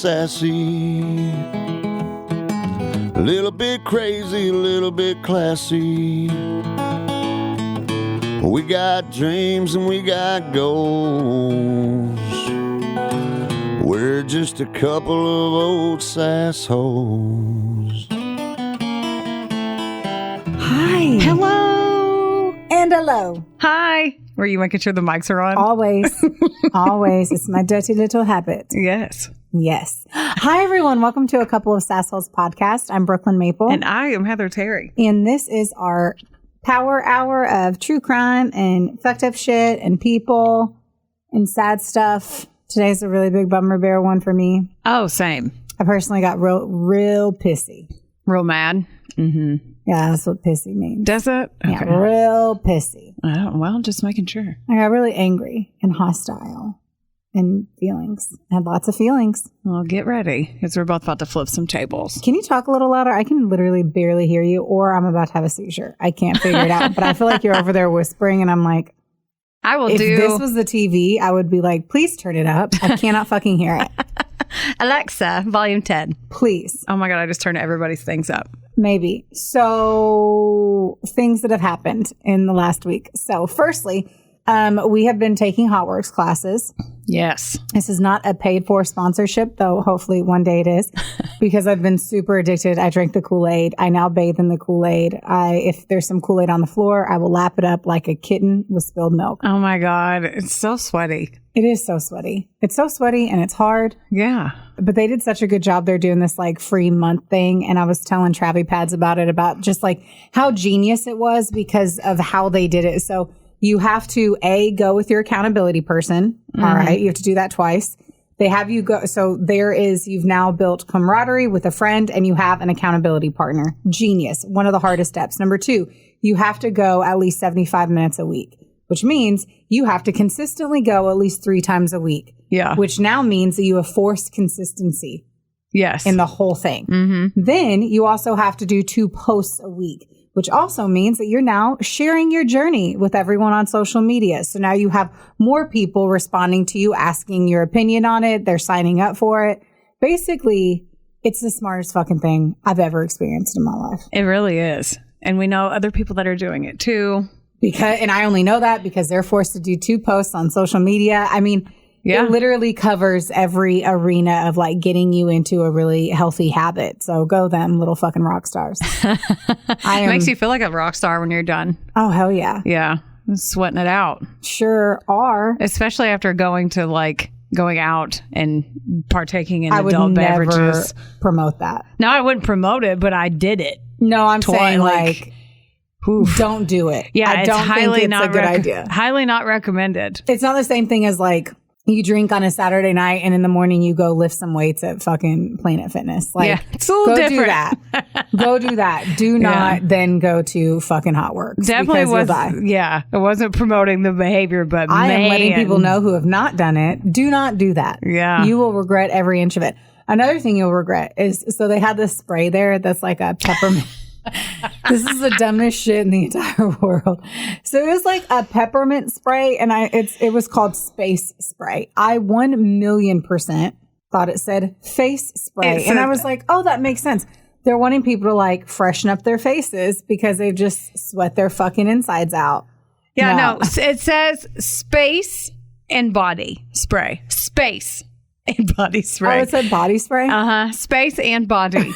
sassy, a little bit crazy, a little bit classy. We got dreams and we got goals. We're just a couple of old sassholes. Hi. Hello. And hello. Hi. Were you making sure the mics are on? Always. Always. It's my dirty little habit. Yes. Yes. Hi, everyone. Welcome to A Couple of Sassholes podcast. I'm Brooklyn Maple. And I am Heather Terry. And this is our power hour of true crime and fucked up shit and people and sad stuff. Today's a really big bummer bear one for me. Oh, same. I personally got real pissy. Real mad? Mm-hmm. Yeah, that's what pissy means. Does it? Yeah, okay. Real pissy. Oh, well, just making sure. I got really angry and hostile and feelings. I had lots of feelings. Well, get ready because we're both about to flip some tables. Can you talk a little louder? I can literally barely hear you, or I'm about to have a seizure. I can't figure it out, but I feel like you're over there whispering, and I'm like, if this was the TV, I would be like, please turn it up. I cannot fucking hear it. Alexa, volume 10. Please. Oh my God, I just turned everybody's things up. Maybe. So, things that have happened in the last week. So, firstly, we have been taking HotWorks classes. Yes. This is not a paid for sponsorship, though hopefully one day it is, because I've been super addicted. I drank the Kool-Aid. I now bathe in the Kool-Aid. If there's some Kool-Aid on the floor, I will lap it up like a kitten with spilled milk. Oh my God. It's so sweaty. It is so sweaty. It's so sweaty and it's hard. Yeah. But they did such a good job. They're doing this like free month thing. And I was telling Travie Pads about it, about just like how genius it was because of how they did it. So you have to go with your accountability person. Mm-hmm. All right. You have to do that twice. They have you go. So you've now built camaraderie with a friend and you have an accountability partner. Genius. One of the hardest steps. Number 2, you have to go at least 75 minutes a week, which means you have to consistently go at least 3 times a week. Yeah. Which now means that you have forced consistency. Yes. In the whole thing. Mm-hmm. Then you also have to do 2 posts a week, which also means that you're now sharing your journey with everyone on social media. So now you have more people responding to you, asking your opinion on it. They're signing up for it. Basically, it's the smartest fucking thing I've ever experienced in my life. It really is. And we know other people that are doing it too. And I only know that because they're forced to do 2 posts on social media. I mean, yeah. It literally covers every arena of like getting you into a really healthy habit. So go them, little fucking rock stars. It makes you feel like a rock star when you're done. Oh, hell yeah. Yeah. Sweating it out. Sure are. Especially after going out and partaking in adult beverages. I would never promote that. No, I wouldn't promote it, but I did it. No, I'm saying like oof. Don't do it. Yeah, I don't think it's a good idea. Highly not recommended. It's not the same thing as like you drink on a Saturday night and in the morning you go lift some weights at fucking Planet Fitness. Like, yeah, it's a little different. Do that. Go do that. Do not then go to fucking HotWorks. Definitely was. Yeah, it wasn't promoting the behavior, but I am letting people know who have not done it. Do not do that. Yeah, you will regret every inch of it. Another thing you'll regret is so they had this spray there that's like a peppermint. This is the dumbest shit in the entire world. So it was like a peppermint spray, and it was called Space Spray. I 1,000,000% thought it said face spray, and I was like, oh, that makes sense. They're wanting people to like freshen up their faces because they've just sweat their fucking insides out. Yeah, no, it says space and body spray. Space and body spray. Oh, it said body spray? Space and body.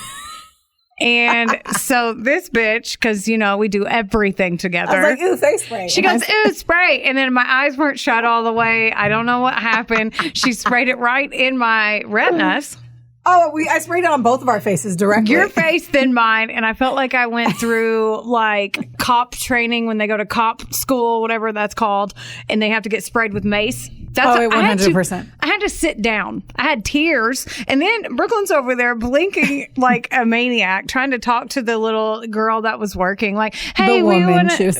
And so this bitch, because, we do everything together. I was like, ooh, face spray. She goes, ooh, spray. And then my eyes weren't shut all the way. I don't know what happened. She sprayed it right in my retinas. Oh, I sprayed it on both of our faces directly. Your face, then mine. And I felt like I went through like cop training when they go to cop school, whatever that's called, and they have to get sprayed with mace. That's 100%. I had to sit down. I had tears. And then Brooklyn's over there blinking like a maniac, trying to talk to the little girl that was working. Like, hey, we want to.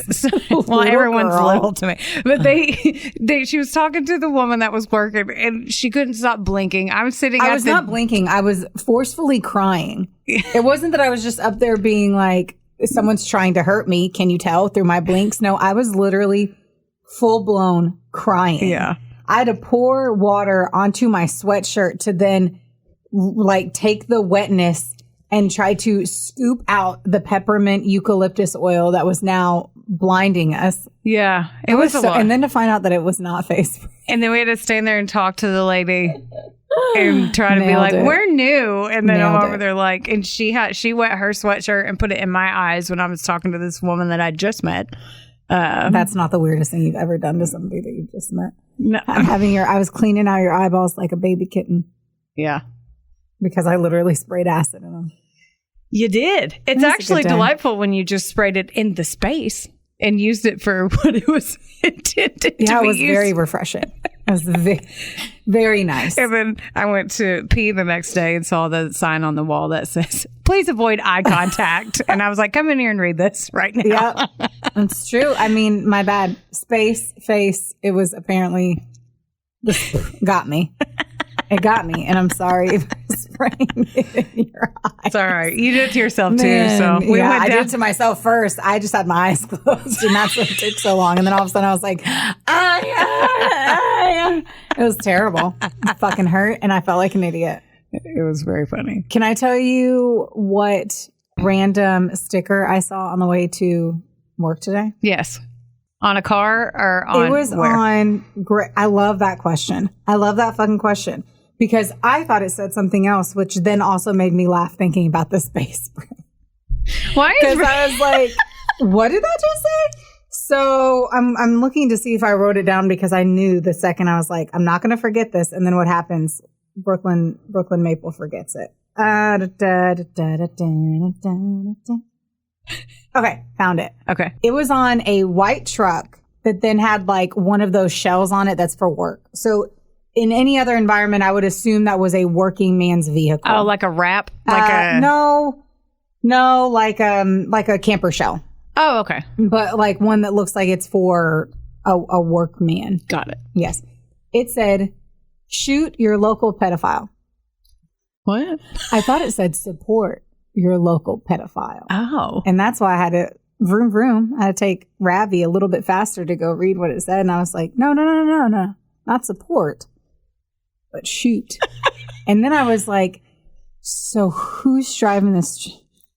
Well, everyone's little to me. But she was talking to the woman that was working, and she couldn't stop blinking. I was sitting I was not blinking. I was forcefully crying. It wasn't that I was just up there being like, someone's trying to hurt me. Can you tell through my blinks? No, I was literally full blown crying. Yeah. I had to pour water onto my sweatshirt to then like take the wetness and try to scoop out the peppermint eucalyptus oil that was now blinding us. Yeah, it was a lot. And then to find out that it was not face spray. And then we had to stand there and talk to the lady and try to be like, we're new. And then I'm over there like, and she wet her sweatshirt and put it in my eyes when I was talking to this woman that I just met. That's not the weirdest thing you've ever done to somebody that you just met. No. I was cleaning out your eyeballs like a baby kitten. Yeah. Because I literally sprayed acid in them. You did. It's actually delightful when you just sprayed it in the space and used it for what it was intended to be used. Yeah, it was very refreshing. It was very nice. And then I went to pee the next day and saw the sign on the wall that says, please avoid eye contact. And I was like, come in here and read this right now. Yeah, it's true. I mean, my bad. Space, face, it was apparently, this got me. It got me, and I'm sorry for spraying it in your eyes. It's all right. You did it to yourself, too. So I did it to myself first. I just had my eyes closed, and that's what took so long. And then all of a sudden, I was like, it was terrible. It fucking hurt, and I felt like an idiot. It was very funny. Can I tell you what random sticker I saw on the way to work today? Yes. On a car or on It was where? on, I love that question. I love that fucking question. Because I thought it said something else, which then also made me laugh thinking about the space spray. Why? Because I was like, what did that just say? So I'm looking to see if I wrote it down because I knew the second I was like, I'm not going to forget this. And then what happens? Brooklyn Maple forgets it. Okay, found it. Okay. It was on a white truck that then had like one of those shells on it that's for work. So in any other environment, I would assume that was a working man's vehicle. Oh, like a wrap? No, like a camper shell. Oh, okay. But like one that looks like it's for a workman. Got it. Yes. It said, shoot your local pedophile. What? I thought it said support your local pedophile. Oh. And that's why I had to vroom vroom. I had to take Ravi a little bit faster to go read what it said. And I was like, no, not support, but shoot. And then I was like, so who's driving this?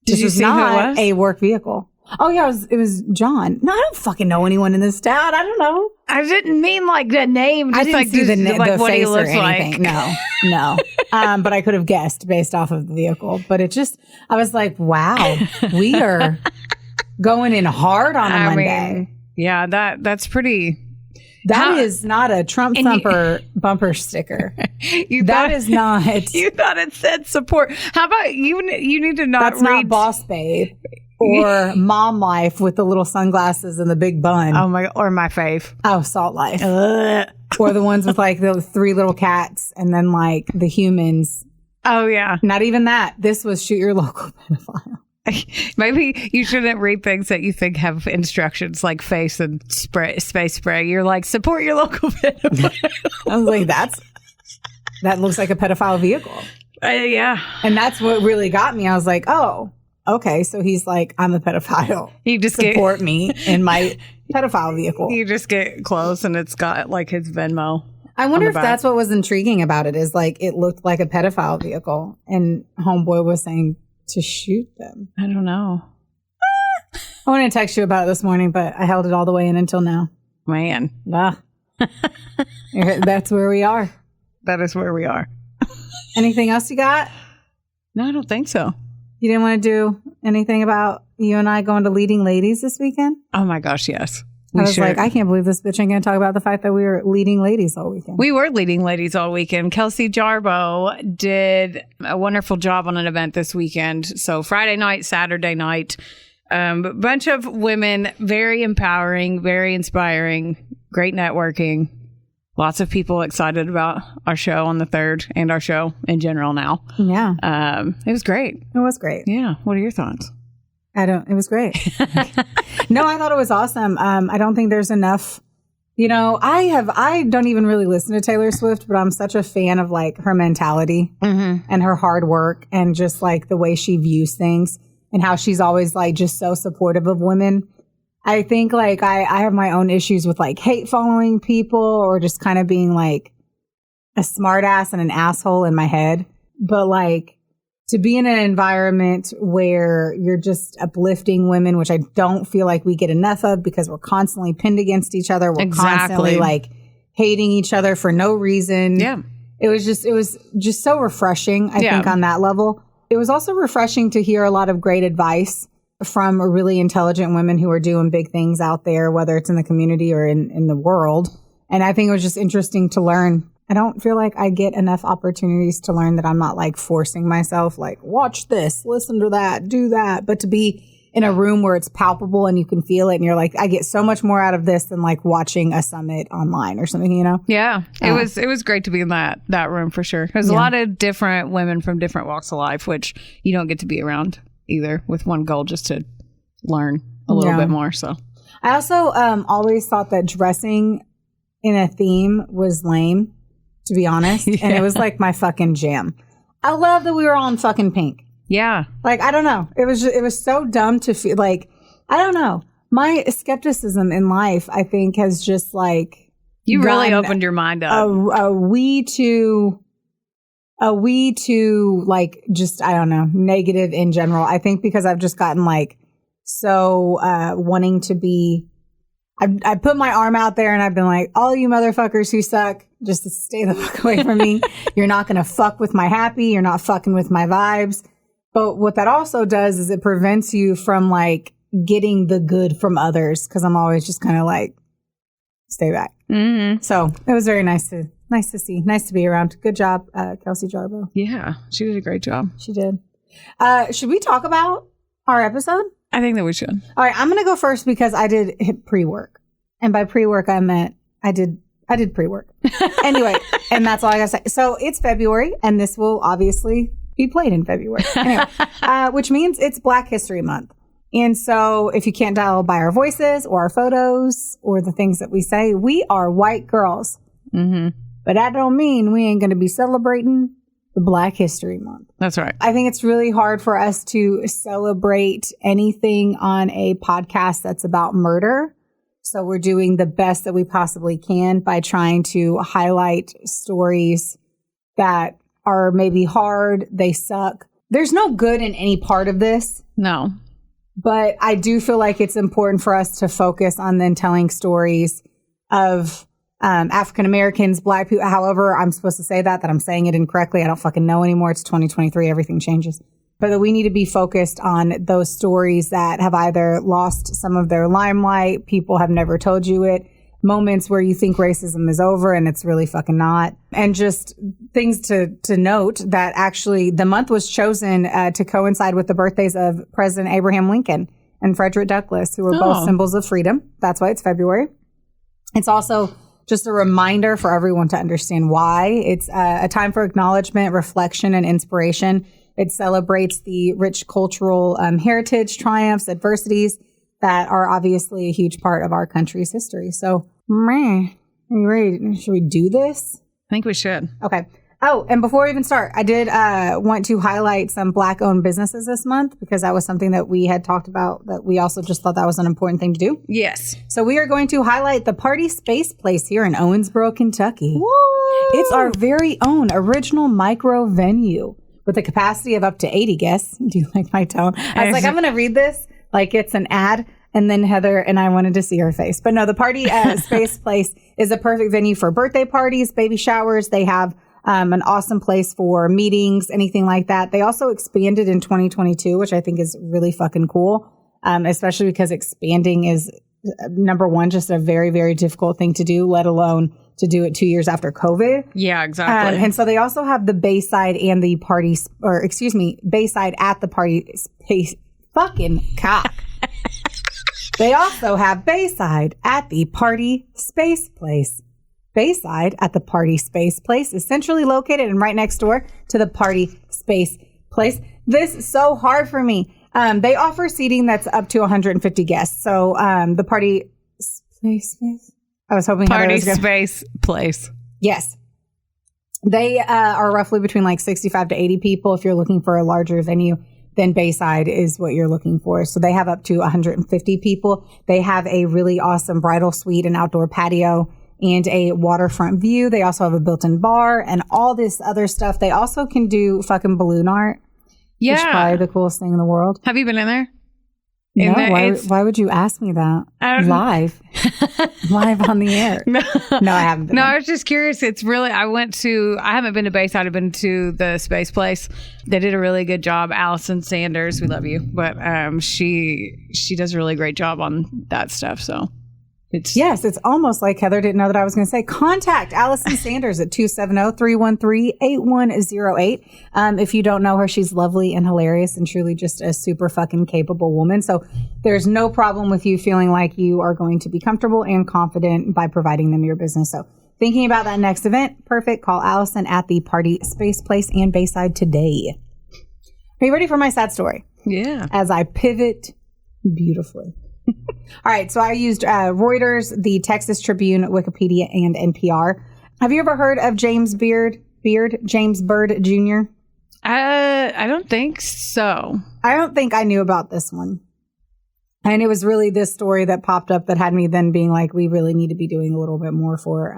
Did you see who it was? A work vehicle. Oh yeah, it was John. No, I don't fucking know anyone in this town. I don't know. I didn't mean like the name. I didn't see the what face he looks or anything. like. No. But I could have guessed based off of the vehicle. But I was like, wow, we are going in hard on a Monday. Mean, yeah, that's pretty. That is not a Trump thumper bumper sticker. That is not. You thought it said support. How about you need to not That's read. Not Boss Babe or Mom Life with the little sunglasses and the big bun. Oh my, or my fave. Oh, Salt Life. Or the ones with like the 3 little cats and then like the humans. Oh yeah. Not even that. This was shoot your local pedophile. Maybe you shouldn't read things that you think have instructions like face and space spray. You're like, support your local pedophile. I was like, that looks like a pedophile vehicle. Yeah. And that's what really got me. I was like, oh, okay. So he's like, I'm a pedophile. You just support me in my pedophile vehicle. You just get close and it's got like his Venmo. I wonder if that's what was intriguing about it is like it looked like a pedophile vehicle and homeboy was saying to shoot them. I don't know. I wanted to text you about it this morning, but I held it all the way in until now. Man. That's where we are. That is where we are. Anything else you got? No, I don't think so. You didn't want to do anything about you and I going to Leading Ladies this weekend? Oh my gosh, yes. I was like, I can't believe this bitch ain't going to talk about the fact that we were leading ladies all weekend. We were leading ladies all weekend. Kelsey Jarbo did a wonderful job on an event this weekend. So Friday night, Saturday night, a bunch of women, very empowering, very inspiring, great networking. Lots of people excited about our show on the 3rd and our show in general now. Yeah. It was great. It was great. Yeah. What are your thoughts? It was great. No, I thought it was awesome. I don't think there's enough, I don't even really listen to Taylor Swift, but I'm such a fan of like her mentality and her hard work and just like the way she views things and how she's always like just so supportive of women. I think like I have my own issues with like hate following people or just kind of being like a smart ass and an asshole in my head. but like to be in an environment where you're just uplifting women, which I don't feel like we get enough of because we're constantly pinned against each other. We're constantly like hating each other for no reason. Yeah. It was just so refreshing, I think, on that level. It was also refreshing to hear a lot of great advice from really intelligent women who are doing big things out there, whether it's in the community or in the world. And I think it was just interesting to learn. I don't feel like I get enough opportunities to learn that I'm not like forcing myself, like watch this, listen to that, do that. But to be in a room where it's palpable and you can feel it and you're like, I get so much more out of this than like watching a summit online or something, you know? Yeah. It was great to be in that room for sure. There's a lot of different women from different walks of life, which you don't get to be around either, with one goal just to learn a little bit more. So I also always thought that dressing in a theme was lame, to be honest. And it was like my fucking jam. I love that we were all in fucking pink. Yeah. Like, I don't know. It was so dumb to feel like, I don't know. My skepticism in life, I think, has just like, you really opened your mind up. A wee too like, just, I don't know, negative in general. I think because I've just gotten like so wanting to be, I put my arm out there and I've been like, all you motherfuckers who suck, just to stay the fuck away from me. You're not going to fuck with my happy. You're not fucking with my vibes. But what that also does is it prevents you from like getting the good from others. Cause I'm always just kind of like, stay back. Mm-hmm. So it was very nice to see. Nice to be around. Good job, Kelsey Jarbo. Yeah. She did a great job. She did. Should we talk about our episode? I think that we should. All right, I'm going to go first because I did hit pre-work. And by pre-work, I meant I did pre-work. Anyway, and that's all I got to say. So it's February, and this will obviously be played in February. Anyway, which means it's Black History Month. And so if you can't tell by our voices or our photos or the things that we say, we are white girls. Mm-hmm. But that don't mean we ain't going to be celebrating the Black History Month. That's right. I think it's really hard for us to celebrate anything on a podcast that's about murder. So we're doing the best that we possibly can by trying to highlight stories that are maybe hard. They suck. There's no good in any part of this. No. But I do feel like it's important for us to focus on then telling stories of African Americans, Black people, however I'm supposed to say that I'm saying it incorrectly. I don't fucking know anymore. It's 2023. Everything changes. But that we need to be focused on those stories that have either lost some of their limelight, people have never told you it, moments where you think racism is over and it's really fucking not. And just things to note that actually the month was chosen to coincide with the birthdays of President Abraham Lincoln and Frederick Douglass, who were both symbols of freedom. That's why it's February. It's also just a reminder for everyone to understand why. It's a time for acknowledgement, reflection, and inspiration. It celebrates the rich cultural heritage, triumphs, adversities that are obviously a huge part of our country's history. So, are you ready? Should we do this? I think we should. Okay. Oh, and before we even start, I did want to highlight some Black-owned businesses this month because that was something that we had talked about that we also just thought that was an important thing to do. Yes. So we are going to highlight the Party Space Place here in Owensboro, Kentucky. Woo! It's our very own original micro venue with a capacity of up to 80 guests. Do you like my tone? I was like, I'm going to read this like it's an ad. And then Heather and I wanted to see her face. But no, the Party Space Place is a perfect venue for birthday parties, baby showers. They have an awesome place for meetings, anything like that. They also expanded in 2022, which I think is really fucking cool, especially because expanding is, number one, just a very, very difficult thing to do, let alone to do it 2 years after COVID. Yeah, exactly. And so they also have the Bayside and the Party, or excuse me, Bayside at the Party Space, fucking cock. They also have Bayside at the Party Space Place. Bayside at the Party Space Place is centrally located and right next door to the Party Space Place. This is so hard for me. They offer seating that's up to 150 guests. So the Party Space Place. I was hoping Party Space Place. Yes. They are roughly between like 65 to 80 people. If you're looking for a larger venue, then Bayside is what you're looking for. So they have up to 150 people. They have a really awesome bridal suite and outdoor patio. and a waterfront view. They also have a built-in bar and all this other stuff. They also can do fucking balloon art. Yeah. Which is probably the coolest thing in the world. Have you been in there? No, why would you ask me that? Live on the air. No, I haven't been. No, I was just curious. It's really, I haven't been to Bayside. I've been to the space place. They did a really good job. Allison Sanders, we love you. But she does a really great job on that stuff. So it's almost like Heather didn't know that I was going to say, contact Allison Sanders at 270-313-8108. If you don't know her, she's lovely and hilarious and truly just a super fucking capable woman. So there's no problem with you feeling like you are going to be comfortable and confident by providing them your business. So thinking about that next event, perfect. Call Allison at the Party Space Place and Bayside today. Are you ready for my sad story? Yeah. As I pivot beautifully. All right, so I used Reuters, the Texas Tribune, Wikipedia, and NPR. Have you ever heard of James Byrd, James Byrd Jr.? I don't think so. I don't think I knew about this one. And it was really this story that popped up that had me then being like, we really need to be doing a little bit more for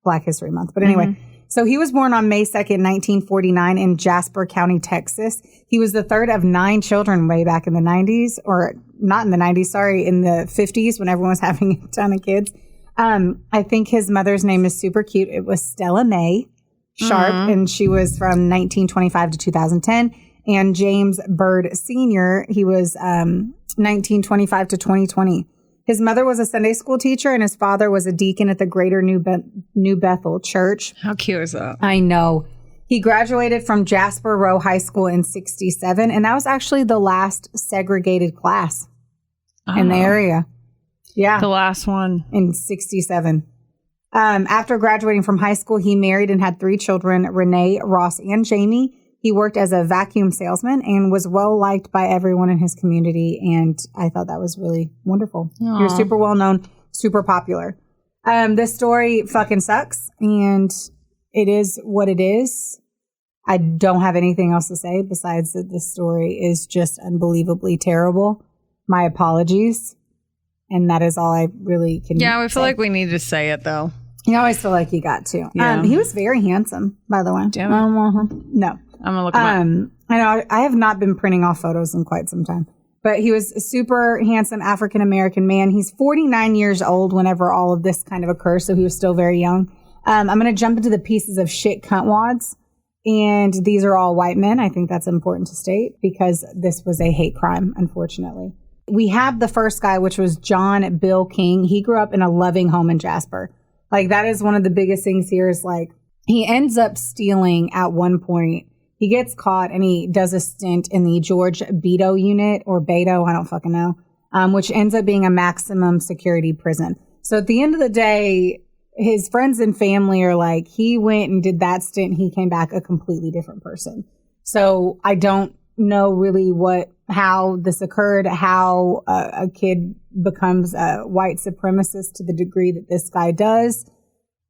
Black History Month. But anyway, So he was born on May 2nd, 1949 in Jasper County, Texas. He was the third of 9 children way back in the 90s, or not in the 90s, sorry, in the 50s when everyone was having a ton of kids. I think his mother's name is super cute. It was Stella Mae Sharp, and she was from 1925 to 2010. And James Byrd Sr., he was 1925 to 2020. His mother was a Sunday school teacher, and his father was a deacon at the Greater New Bethel Church. How cute is that? I know. He graduated from Jasper Row High School in 1967, and that was actually the last segregated class in the area. Yeah. The last one. In 1967. After graduating from high school, he married and had 3 children, Renee, Ross, and Jamie. He worked as a vacuum salesman and was well liked by everyone in his community. And I thought that was really wonderful. Aww. He was super well known, super popular. This story fucking sucks. And it is what it is. I don't have anything else to say besides that this story is just unbelievably terrible. My apologies. And that is all I really can say. Yeah, we feel like we need to say it, though. You always feel like you got to. Yeah. He was very handsome, by the way. Damn it. No. I'm going to look him up. I know I have not been printing off photos in quite some time, but he was a super handsome African-American man. He's 49 years old whenever all of this kind of occurs. So he was still very young. I'm going to jump into the pieces of shit cuntwads. And these are all white men. I think that's important to state because this was a hate crime, unfortunately. We have the first guy, which was John Bill King. He grew up in a loving home in Jasper. Like that is one of the biggest things here is like he ends up stealing at one point. He gets caught and he does a stint in the George Beto unit or Beto, I don't fucking know, which ends up being a maximum security prison. So at the end of the day, his friends and family are like, he went and did that stint. He came back a completely different person. So I don't know really how this occurred, how a kid becomes a white supremacist to the degree that this guy does.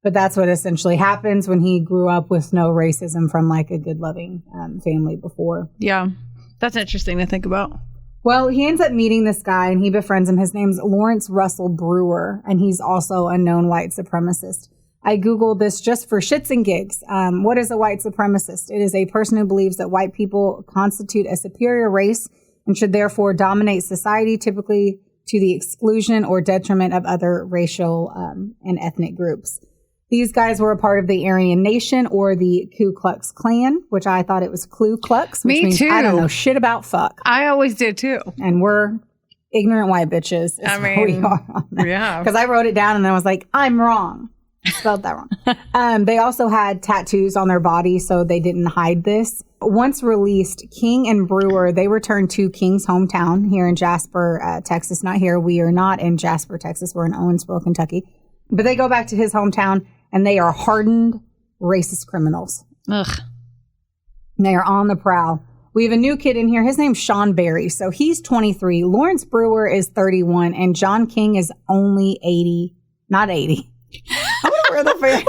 But that's what essentially happens when he grew up with no racism from like a good loving family before. Yeah, that's interesting to think about. Well, he ends up meeting this guy and he befriends him. His name's Lawrence Russell Brewer, and he's also a known white supremacist. I Googled this just for shits and gigs. What is a white supremacist? It is a person who believes that white people constitute a superior race and should therefore dominate society, typically to the exclusion or detriment of other racial and ethnic groups. These guys were a part of the Aryan Nation or the Ku Klux Klan, which I thought it was Klu Klux, which means I don't know shit about fuck. I always did too. And we're ignorant white bitches. I mean, we are on that. Yeah. Because I wrote it down and then I was like, I'm wrong. I spelled that wrong. They also had tattoos on their body, so they didn't hide this. Once released, King and Brewer, they returned to King's hometown here in Jasper, Texas. Not here. We are not in Jasper, Texas. We're in Owensboro, Kentucky. But they go back to his hometown, and they are hardened racist criminals. Ugh. And they are on the prowl. We have a new kid in here. His name's Sean Berry. So he's 23. Lawrence Brewer is 31. And John King is only 80. Not 80. Where do I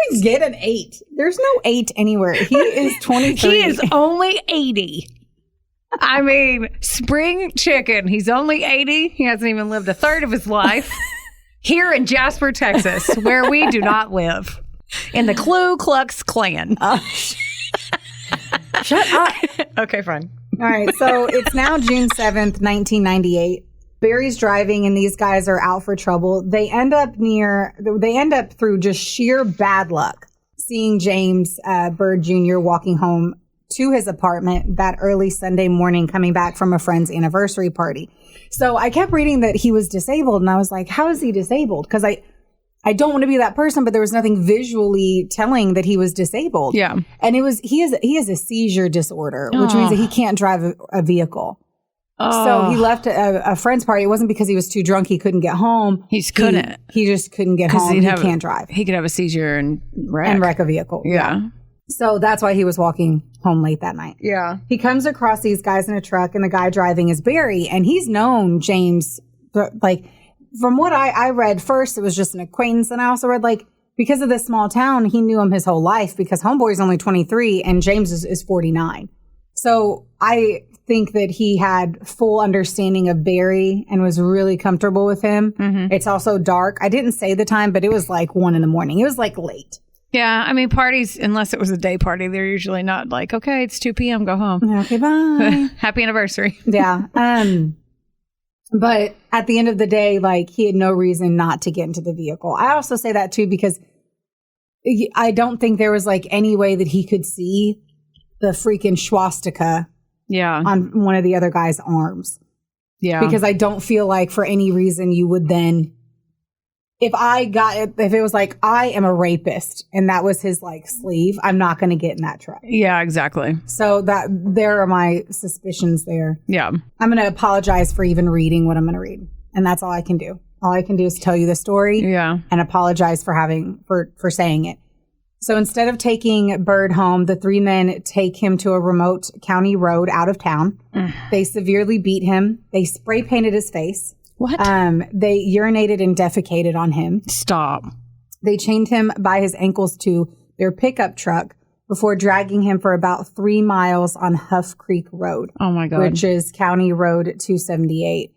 even get an 8? There's no 8 anywhere. He is 23. He is only 80. I mean, spring chicken. He's only 80. He hasn't even lived a third of his life. Here in Jasper, Texas, where we do not live. In the Ku Klux Klan. Shut up. Okay, fine. All right. So it's now June 7th, 1998. Barry's driving and these guys are out for trouble. They end up through just sheer bad luck seeing James Byrd Jr. walking home to his apartment that early Sunday morning, coming back from a friend's anniversary party. So I kept reading that he was disabled and I was like, how is he disabled? Because I don't want to be that person, but there was nothing visually telling that he was disabled. Yeah. And he has a seizure disorder, which means that he can't drive a vehicle. So he left a friend's party. It wasn't because he was too drunk he couldn't get home. He just couldn't. He just couldn't get home. He can't drive. He could have a seizure and wreck a vehicle. Yeah. So that's why he was walking home late that night. Yeah. He comes across these guys in a truck, and the guy driving is Barry, and he's known James, like, from what I read first, it was just an acquaintance, and I also read, like, because of this small town, he knew him his whole life, because Homeboy's only 23, and James is 49. So I think that he had full understanding of Barry and was really comfortable with him. Mm-hmm. It's also dark. I didn't say the time, but it was like 1 a.m. It was like late. Yeah, I mean, parties, unless it was a day party, they're usually not like, okay, it's 2 p.m., go home. Okay, bye. Happy anniversary. Yeah. But at the end of the day, like, he had no reason not to get into the vehicle. I also say that, too, because I don't think there was, like, any way that he could see the freaking swastika on one of the other guy's arms. Yeah. Because I don't feel like for any reason you would then... If it was like, I am a rapist and that was his like sleeve, I'm not going to get in that truck. Yeah, exactly. So there are my suspicions there. Yeah. I'm going to apologize for even reading what I'm going to read. And that's all I can do. All I can do is tell you the story and apologize for saying it. So instead of taking Byrd home, the three men take him to a remote county road out of town. They severely beat him. They spray painted his face. What? They urinated and defecated on him. Stop. They chained him by his ankles to their pickup truck before dragging him for about 3 miles on Huff Creek Road. Oh, my God. Which is County Road 278.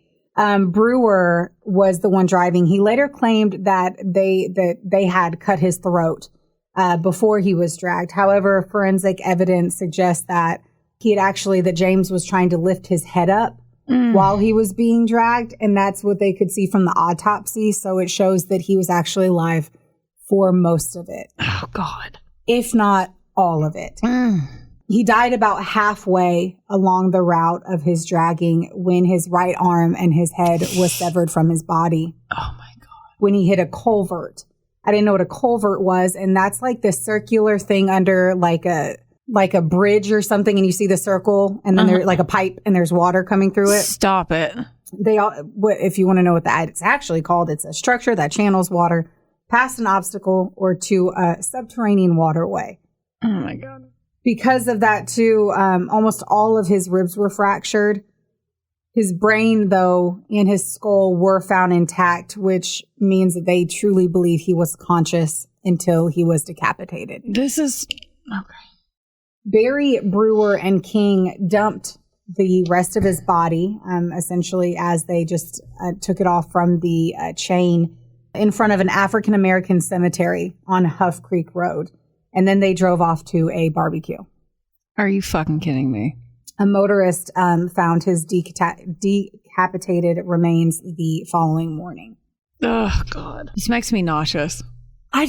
Brewer was the one driving. He later claimed that they had cut his throat before he was dragged. However, forensic evidence suggests that that James was trying to lift his head up while he was being dragged, and that's what they could see from the autopsy. So it shows that he was actually alive for most of it. Oh, God. If not all of it. He died about halfway along the route of his dragging when his right arm and his head was severed from his body. Oh, my God. When he hit a culvert. I didn't know what a culvert was, and that's like the circular thing under like a bridge or something, and you see the circle, and then there's like a pipe, and there's water coming through it. Stop it. If you want to know what it's actually called, it's a structure that channels water past an obstacle or to a subterranean waterway. Oh, my God. Because of that, too, almost all of his ribs were fractured. His brain, though, and his skull were found intact, which means that they truly believe he was conscious until he was decapitated. This is... Okay. Barry, Brewer, and King dumped the rest of his body, essentially, as they just took it off from the chain in front of an African-American cemetery on Huff Creek Road. And then they drove off to a barbecue. Are you fucking kidding me? A motorist found his decapitated remains the following morning. Oh, God. This makes me nauseous. I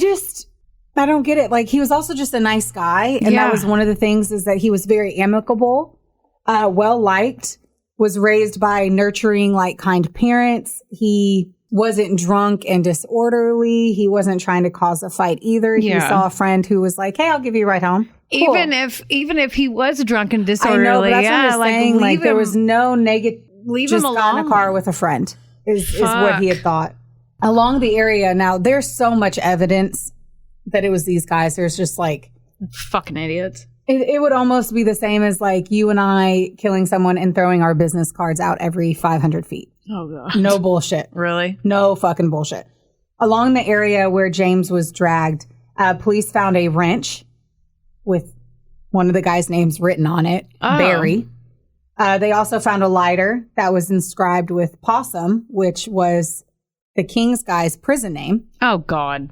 don't get it. Like, he was also just a nice guy. And that was one of the things, is that he was very amicable, well-liked, was raised by nurturing, like, kind parents. He wasn't drunk and disorderly. He wasn't trying to cause a fight either. He saw a friend who was like, hey, I'll give you a ride home. Cool. Even if he was drunk and disorderly. I know, but that's what I'm saying. Like, there was no negative. Leave him alone. Just got in a car with a friend is what he had thought. Along the area, now, there's so much evidence that it was these guys. There's just like... Fucking idiots. It would almost be the same as like you and I killing someone and throwing our business cards out every 500 feet. Oh, God. No bullshit. Really? No fucking bullshit. Along the area where James was dragged, police found a wrench with one of the guys' names written on it, Barry. They also found a lighter that was inscribed with possum, which was the King's guy's prison name. Oh, God.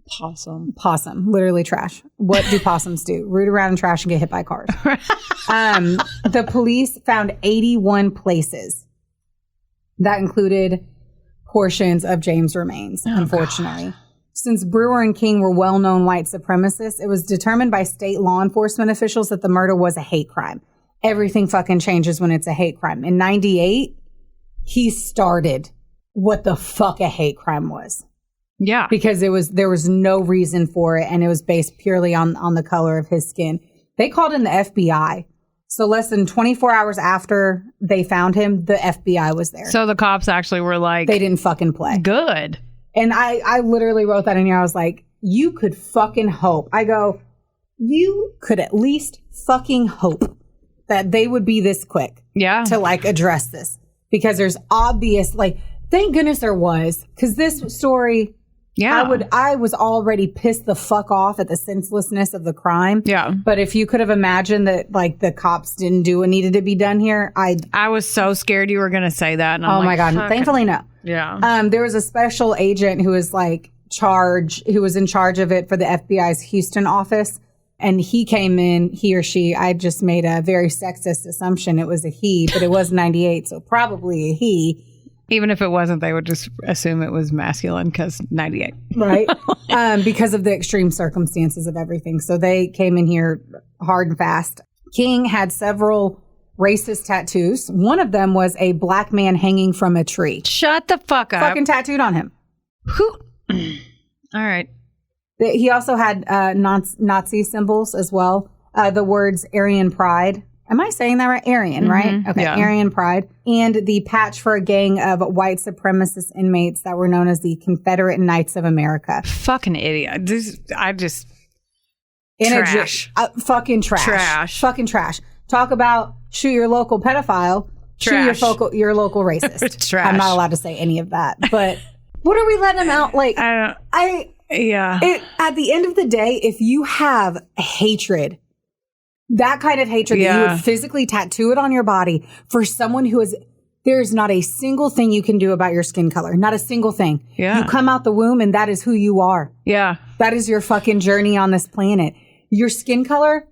Possum. Literally trash. What do possums do? Root around in trash and get hit by cars. The police found 81 places. That included portions of James' remains, unfortunately. God. Since Brewer and King were well-known white supremacists, it was determined by state law enforcement officials that the murder was a hate crime. Everything fucking changes when it's a hate crime. In 98, he started what the fuck a hate crime was. Yeah. Because there was no reason for it, and it was based purely on the color of his skin. They called in the FBI. So less than 24 hours after they found him, the FBI was there. So the cops actually were like... They didn't fucking play. Good. And I literally wrote that in here. I was like, you could fucking hope. I go, you could at least fucking hope that they would be this quick. Yeah. To like address this. Because there's obvious, like, thank goodness there was. Because this story... Yeah. I was already pissed the fuck off at the senselessness of the crime. Yeah. But if you could have imagined that, like, the cops didn't do what needed to be done here, I was so scared you were going to say that. And I'm my God. Thankfully, no. Yeah. There was a special agent who was who was in charge of it for the FBI's Houston office. And he came in, he or she, I just made a very sexist assumption. It was a he, but it was 98. So probably a he. Even if it wasn't, they would just assume it was masculine because 98. Right. Because of the extreme circumstances of everything. So they came in here hard and fast. King had several racist tattoos. One of them was a black man hanging from a tree. Shut the fuck up. Fucking tattooed on him. Who? All right. He also had Nazi symbols as well. The words Aryan Pride. Am I saying that right? Aryan, right? Okay, yeah. Aryan Pride. And the patch for a gang of white supremacist inmates that were known as the Confederate Knights of America. Fucking idiot. Trash. Fucking trash. Trash. Fucking trash. Talk about shoot your local pedophile. Trash. Shoot your local racist. Trash. I'm not allowed to say any of that. But what are we letting them out? Like, yeah. At the end of the day, if you have hatred, that kind of hatred that you would physically tattoo it on your body for someone who is, there's not a single thing you can do about your skin color. Not a single thing. Yeah. You come out the womb and that is who you are. Yeah. That is your fucking journey on this planet. Your skin color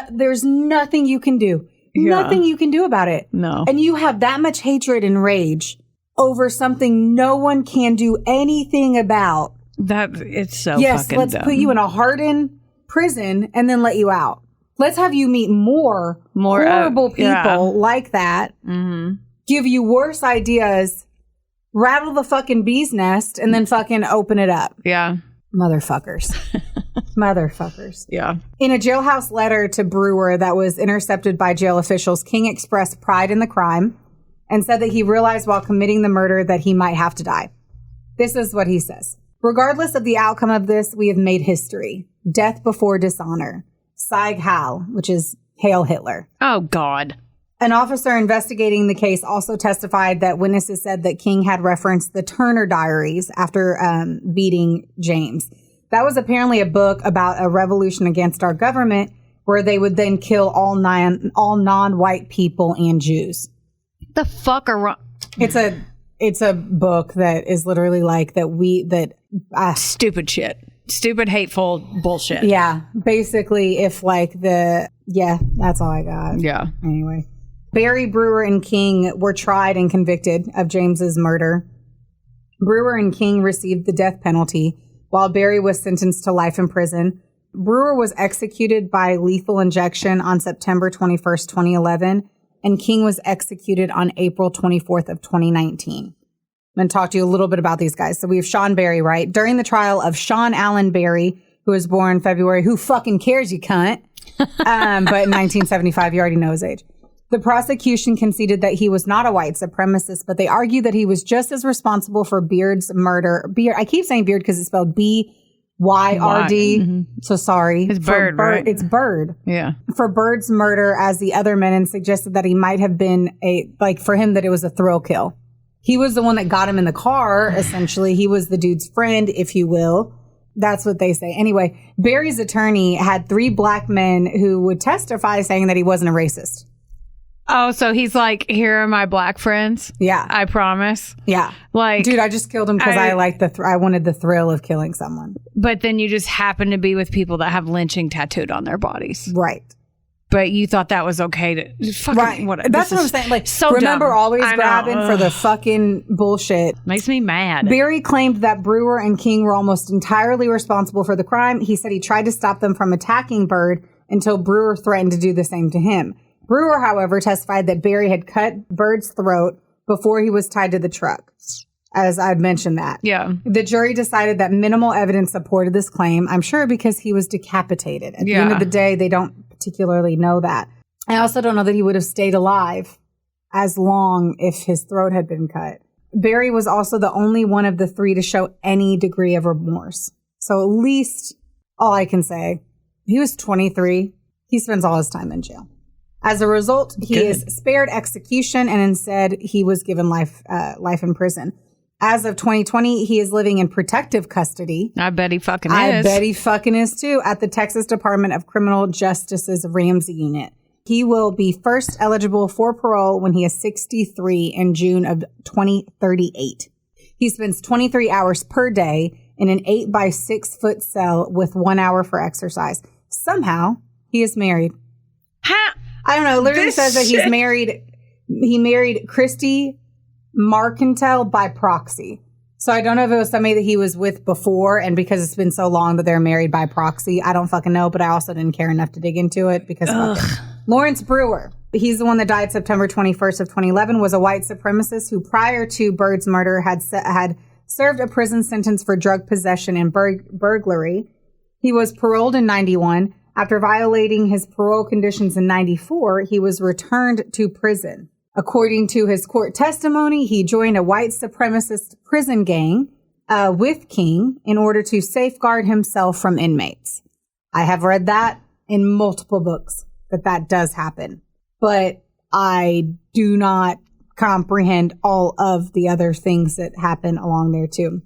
there's nothing you can do. Yeah. Nothing you can do about it. No. And you have that much hatred and rage over something no one can do anything about. It's so yes, fucking let's dumb. Put you in a hardened prison and then let you out. Let's have you meet more horrible people like that, give you worse ideas, rattle the fucking bee's nest, and then fucking open it up. Yeah. Motherfuckers. Motherfuckers. Yeah. In a jailhouse letter to Brewer that was intercepted by jail officials, King expressed pride in the crime and said that he realized while committing the murder that he might have to die. This is what he says. Regardless of the outcome of this, we have made history. Death before dishonor. Sieg Heil, which is Hail Hitler. Oh, God. An officer investigating the case also testified that witnesses said that King had referenced the Turner Diaries after beating James. That was apparently a book about a revolution against our government where they would then kill all non-white people and Jews. The fuck are wrong? It's a book that is literally like stupid shit. Stupid, hateful bullshit. Yeah. Basically, if like that's all I got. Yeah. Anyway. Barry, Brewer, and King were tried and convicted of James's murder. Brewer and King received the death penalty, while Barry was sentenced to life in prison. Brewer was executed by lethal injection on September 21st, 2011, and King was executed on April 24th of 2019. I'm going to talk to you a little bit about these guys. So we have Sean Barry, right? During the trial of Sean Allen Barry, who was born February, who fucking cares, you cunt? But in 1975, you already know his age. The prosecution conceded that he was not a white supremacist, but they argued that he was just as responsible for Byrd's murder. I keep saying Byrd because it's spelled B-Y-R-D. Mm-hmm. So sorry. It's Byrd, right? It's Byrd. Yeah. For Byrd's murder as the other men, and suggested that he might have been for him that it was a thrill kill. He was the one that got him in the car, essentially. He was the dude's friend, if you will. That's what they say. Anyway, Barry's attorney had 3 black men who would testify saying that he wasn't a racist. Oh, so he's like, here are my black friends. Yeah. I promise. Yeah. Like, dude, I just killed him because I liked I wanted the thrill of killing someone. But then you just happen to be with people that have lynching tattooed on their bodies. Right. But you thought that was okay to fucking right. That's what I'm saying. Like, so remember dumb. always grabbing for the fucking bullshit. Makes me mad. Barry claimed that Brewer and King were almost entirely responsible for the crime. He said he tried to stop them from attacking Byrd until Brewer threatened to do the same to him. Brewer, however, testified that Barry had cut Byrd's throat before he was tied to the truck, as I'd mentioned that. Yeah. The jury decided that minimal evidence supported this claim, I'm sure because he was decapitated. At the end of the day, they don't particularly know that. I also don't know that he would have stayed alive as long if his throat had been cut. Barry was also the only one of the three to show any degree of remorse. So at least, all I can say, he was 23. He spends all his time in jail. As a result, he is spared execution and instead he was given life in prison. As of 2020, he is living in protective custody. I bet he fucking is. I bet he fucking is too, at the Texas Department of Criminal Justice's Ramsey Unit. He will be first eligible for parole when he is 63 in June of 2038. He spends 23 hours per day in an 8 by 6 foot cell with 1 hour for exercise. Somehow, he is married. I don't know. It literally says that he's married. He married Christy Marcantel by proxy. So I don't know if it was somebody that he was with before, and because it's been so long that they're married by proxy, I don't fucking know, but I also didn't care enough to dig into it because Lawrence Brewer, he's the one that died September 21st of 2011, was a white supremacist who prior to Byrd's murder had served a prison sentence for drug possession and burglary. He was paroled in 91. After violating his parole conditions in 94, he was returned to prison. According to his court testimony, he joined a white supremacist prison gang with King in order to safeguard himself from inmates. I have read that in multiple books that does happen, but I do not comprehend all of the other things that happen along there too.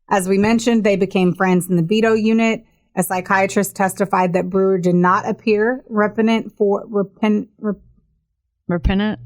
As we mentioned, they became friends in the veto unit. A psychiatrist testified that Brewer did not appear repentant?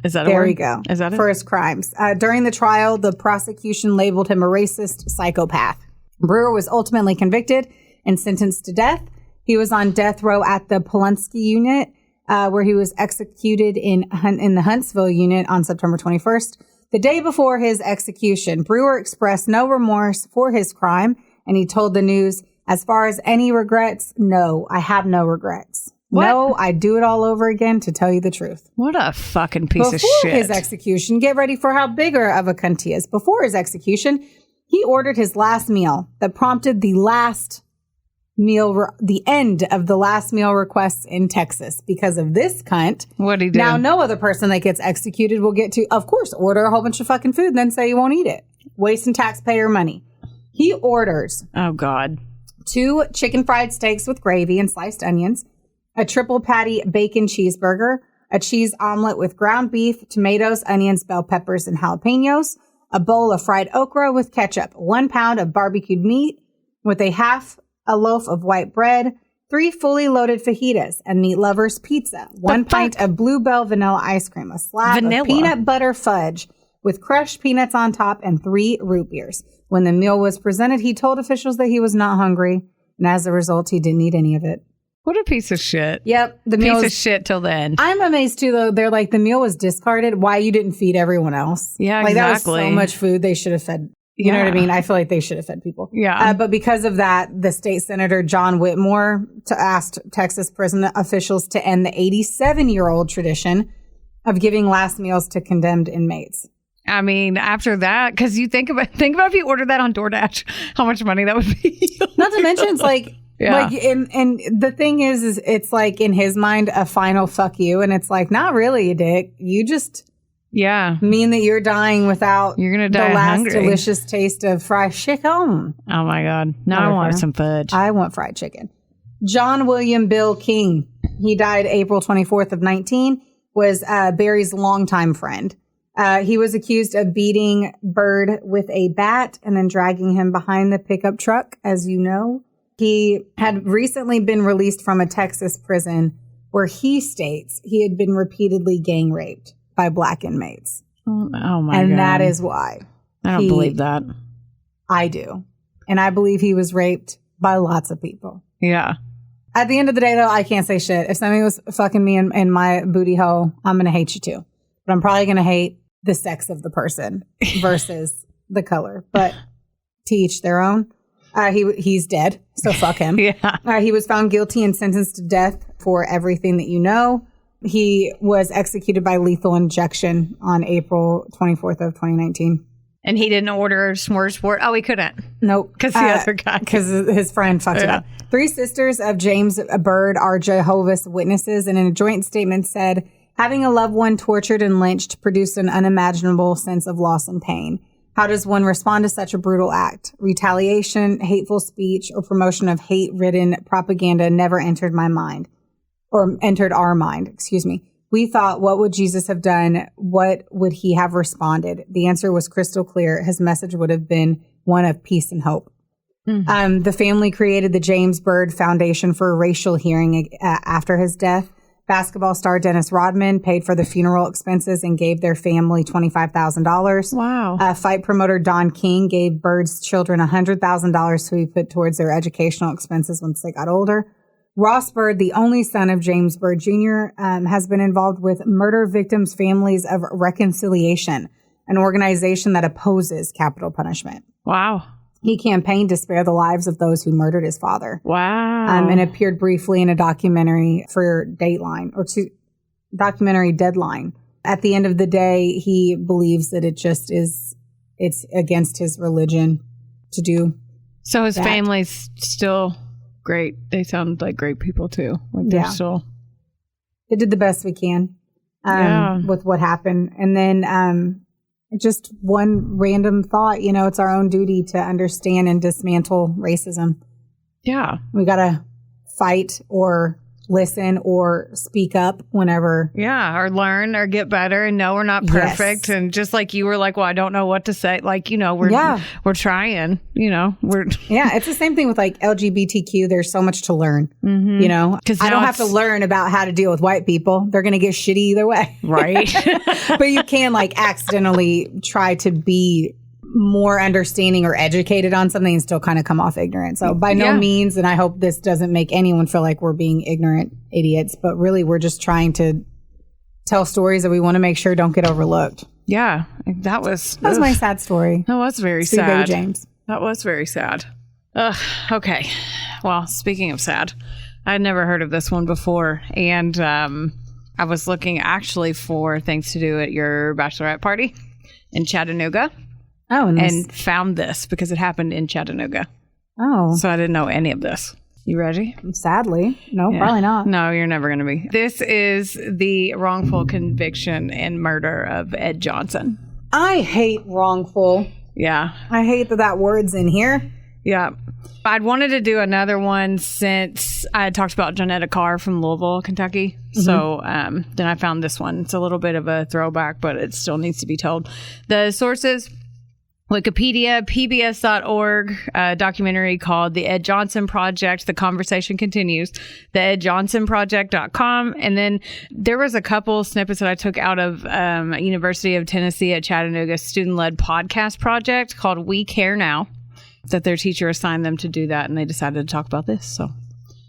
Is that a word? There we go. Is that it? For his crimes. During the trial, the prosecution labeled him a racist psychopath. Brewer was ultimately convicted and sentenced to death. He was on death row at the Pulaski unit, where he was executed in the Huntsville unit on September 21st. The day before his execution, Brewer expressed no remorse for his crime, and he told the news, "As far as any regrets, no, I have no regrets. What? No, I'd do it all over again to tell you the truth." What a fucking piece of shit. Before his execution, get ready for how bigger of a cunt he is. Before his execution, he ordered his last meal that prompted the end of the last meal requests in Texas. Because of this cunt, what'd he do? Now, no other person that gets executed will get to, of course, order a whole bunch of fucking food and then say you won't eat it. Wasting taxpayer money. He orders. Oh, God. 2 chicken fried steaks with gravy and sliced onions, a triple patty bacon cheeseburger, a cheese omelet with ground beef, tomatoes, onions, bell peppers, and jalapenos, a bowl of fried okra with ketchup, 1 pound of barbecued meat with a loaf of white bread, 3 fully loaded fajitas, a meat lover's pizza, 1 pint of Bluebell vanilla ice cream, a slab of peanut butter fudge with crushed peanuts on top, and 3 root beers. When the meal was presented, he told officials that he was not hungry, and as a result, he didn't eat any of it. What a piece of shit. Yep. The meal piece of shit till then. I'm amazed too, though. They're like, the meal was discarded. Why you didn't feed everyone else? Yeah, like, exactly. That was so much food they should have fed. You know what I mean? I feel like they should have fed people. Yeah. But because of that, the state senator, John Whitmore, asked Texas prison officials to end the 87-year-old tradition of giving last meals to condemned inmates. I mean, after that, because you think about if you ordered that on DoorDash, how much money that would be. Not to mention, it's like, and the thing is it's like in his mind a final fuck you, and it's like, not really, you dick. You just mean that you're dying without you're gonna die the last hungry. Delicious taste of fried chicken. Oh my God! Now I want some fudge. I want fried chicken. John William Bill King, he died April 24th of 19, was Barry's longtime friend. He was accused of beating Byrd with a bat and then dragging him behind the pickup truck, as you know. He had recently been released from a Texas prison where he states he had been repeatedly gang raped by Black inmates. Oh my God. And that is why. I don't believe that. I do. And I believe he was raped by lots of people. Yeah. At the end of the day, though, I can't say shit. If somebody was fucking me in my booty hole, I'm going to hate you too. But I'm probably going to hate the sex of the person versus the color. But to each their own. He's dead, so fuck him. Yeah. He was found guilty and sentenced to death for everything that you know. He was executed by lethal injection on April 24th of 2019. And he didn't order a smorgasbord. Oh, he couldn't. Nope. Because the other guy. Because his friend fucked it up. 3 sisters of James Byrd are Jehovah's Witnesses, and in a joint statement said, having a loved one tortured and lynched produced an unimaginable sense of loss and pain. How does one respond to such a brutal act? Retaliation, hateful speech, or promotion of hate-ridden propaganda never entered my mind, or entered our mind, excuse me. We thought, what would Jesus have done? What would he have responded? The answer was crystal clear. His message would have been one of peace and hope. Mm-hmm. The family created the James Byrd Foundation for racial hearing after his death. Basketball star Dennis Rodman paid for the funeral expenses and gave their family $25,000. Wow. Fight promoter Don King gave Bird's children $100,000 to be put towards their educational expenses once they got older. Ross Byrd, the only son of James Byrd Jr., has been involved with Murder Victims Families of Reconciliation, an organization that opposes capital punishment. Wow. He campaigned to spare the lives of those who murdered his father. Wow. And appeared briefly in a documentary for Dateline, or documentary Deadline. At the end of the day, he believes that it's against his religion to do. So his that. family's still great. They sound like great people too. Like they're still. They did the best we can with what happened. And then just one random thought, it's our own duty to understand and dismantle racism. Yeah. We got to fight or listen or speak up whenever. Yeah. Or learn or get better and know we're not perfect. Yes. And just like you were like, well, I don't know what to say. Like, we're trying, it's the same thing with like LGBTQ. There's so much to learn, because I don't have to learn about how to deal with white people. They're going to get shitty either way. Right. But you can like accidentally try to be more understanding or educated on something and still kind of come off ignorant. So by no means, and I hope this doesn't make anyone feel like we're being ignorant idiots, but really we're just trying to tell stories that we want to make sure don't get overlooked. Yeah. That was my sad story. That was very sad. Baby James. That was very sad. Okay. Well, speaking of sad, I had never heard of this one before. And I was looking actually for things to do at your bachelorette party in Chattanooga. Oh, and found this because it happened in Chattanooga. Oh. So I didn't know any of this. You ready? Sadly. No, probably not. No, you're never going to be. This is the wrongful conviction and murder of Ed Johnson. I hate wrongful. Yeah. I hate that word's in here. Yeah. I'd wanted to do another one since I had talked about Jonetta Carr from Louisville, Kentucky. Mm-hmm. So then I found this one. It's a little bit of a throwback, but it still needs to be told. The sources: Wikipedia, PBS.org, a documentary called The Ed Johnson Project. The conversation continues. The EdJohnsonProject.com. And then there was a couple snippets that I took out of University of Tennessee at Chattanooga student-led podcast project called We Care Now, that their teacher assigned them to do that, and they decided to talk about this. So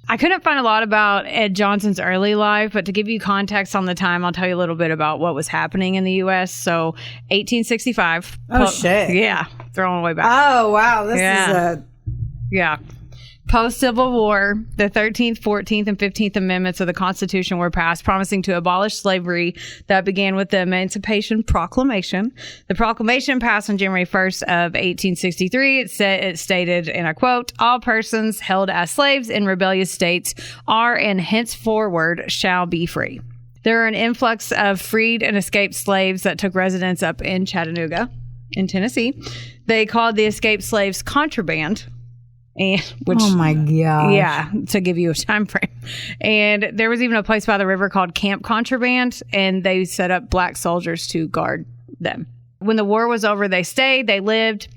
I couldn't find a lot about Ed Johnson's early life, but to give you context on the time, I'll tell you a little bit about what was happening in the U.S. So 1865. Oh, shit. Yeah. Throwing way back. Oh, wow. This is Yeah. Post-Civil War, the 13th, 14th, and 15th Amendments of the Constitution were passed, promising to abolish slavery. That began with the Emancipation Proclamation. The proclamation passed on January 1st of 1863. It stated, and I quote, "All persons held as slaves in rebellious states are and henceforward shall be free." There were an influx of freed and escaped slaves that took residence up in Chattanooga, in Tennessee. They called the escaped slaves contraband. Oh my God. Yeah, to give you a time frame. And there was even a place by the river called Camp Contraband, and they set up black soldiers to guard them. When the war was over, they stayed, they lived,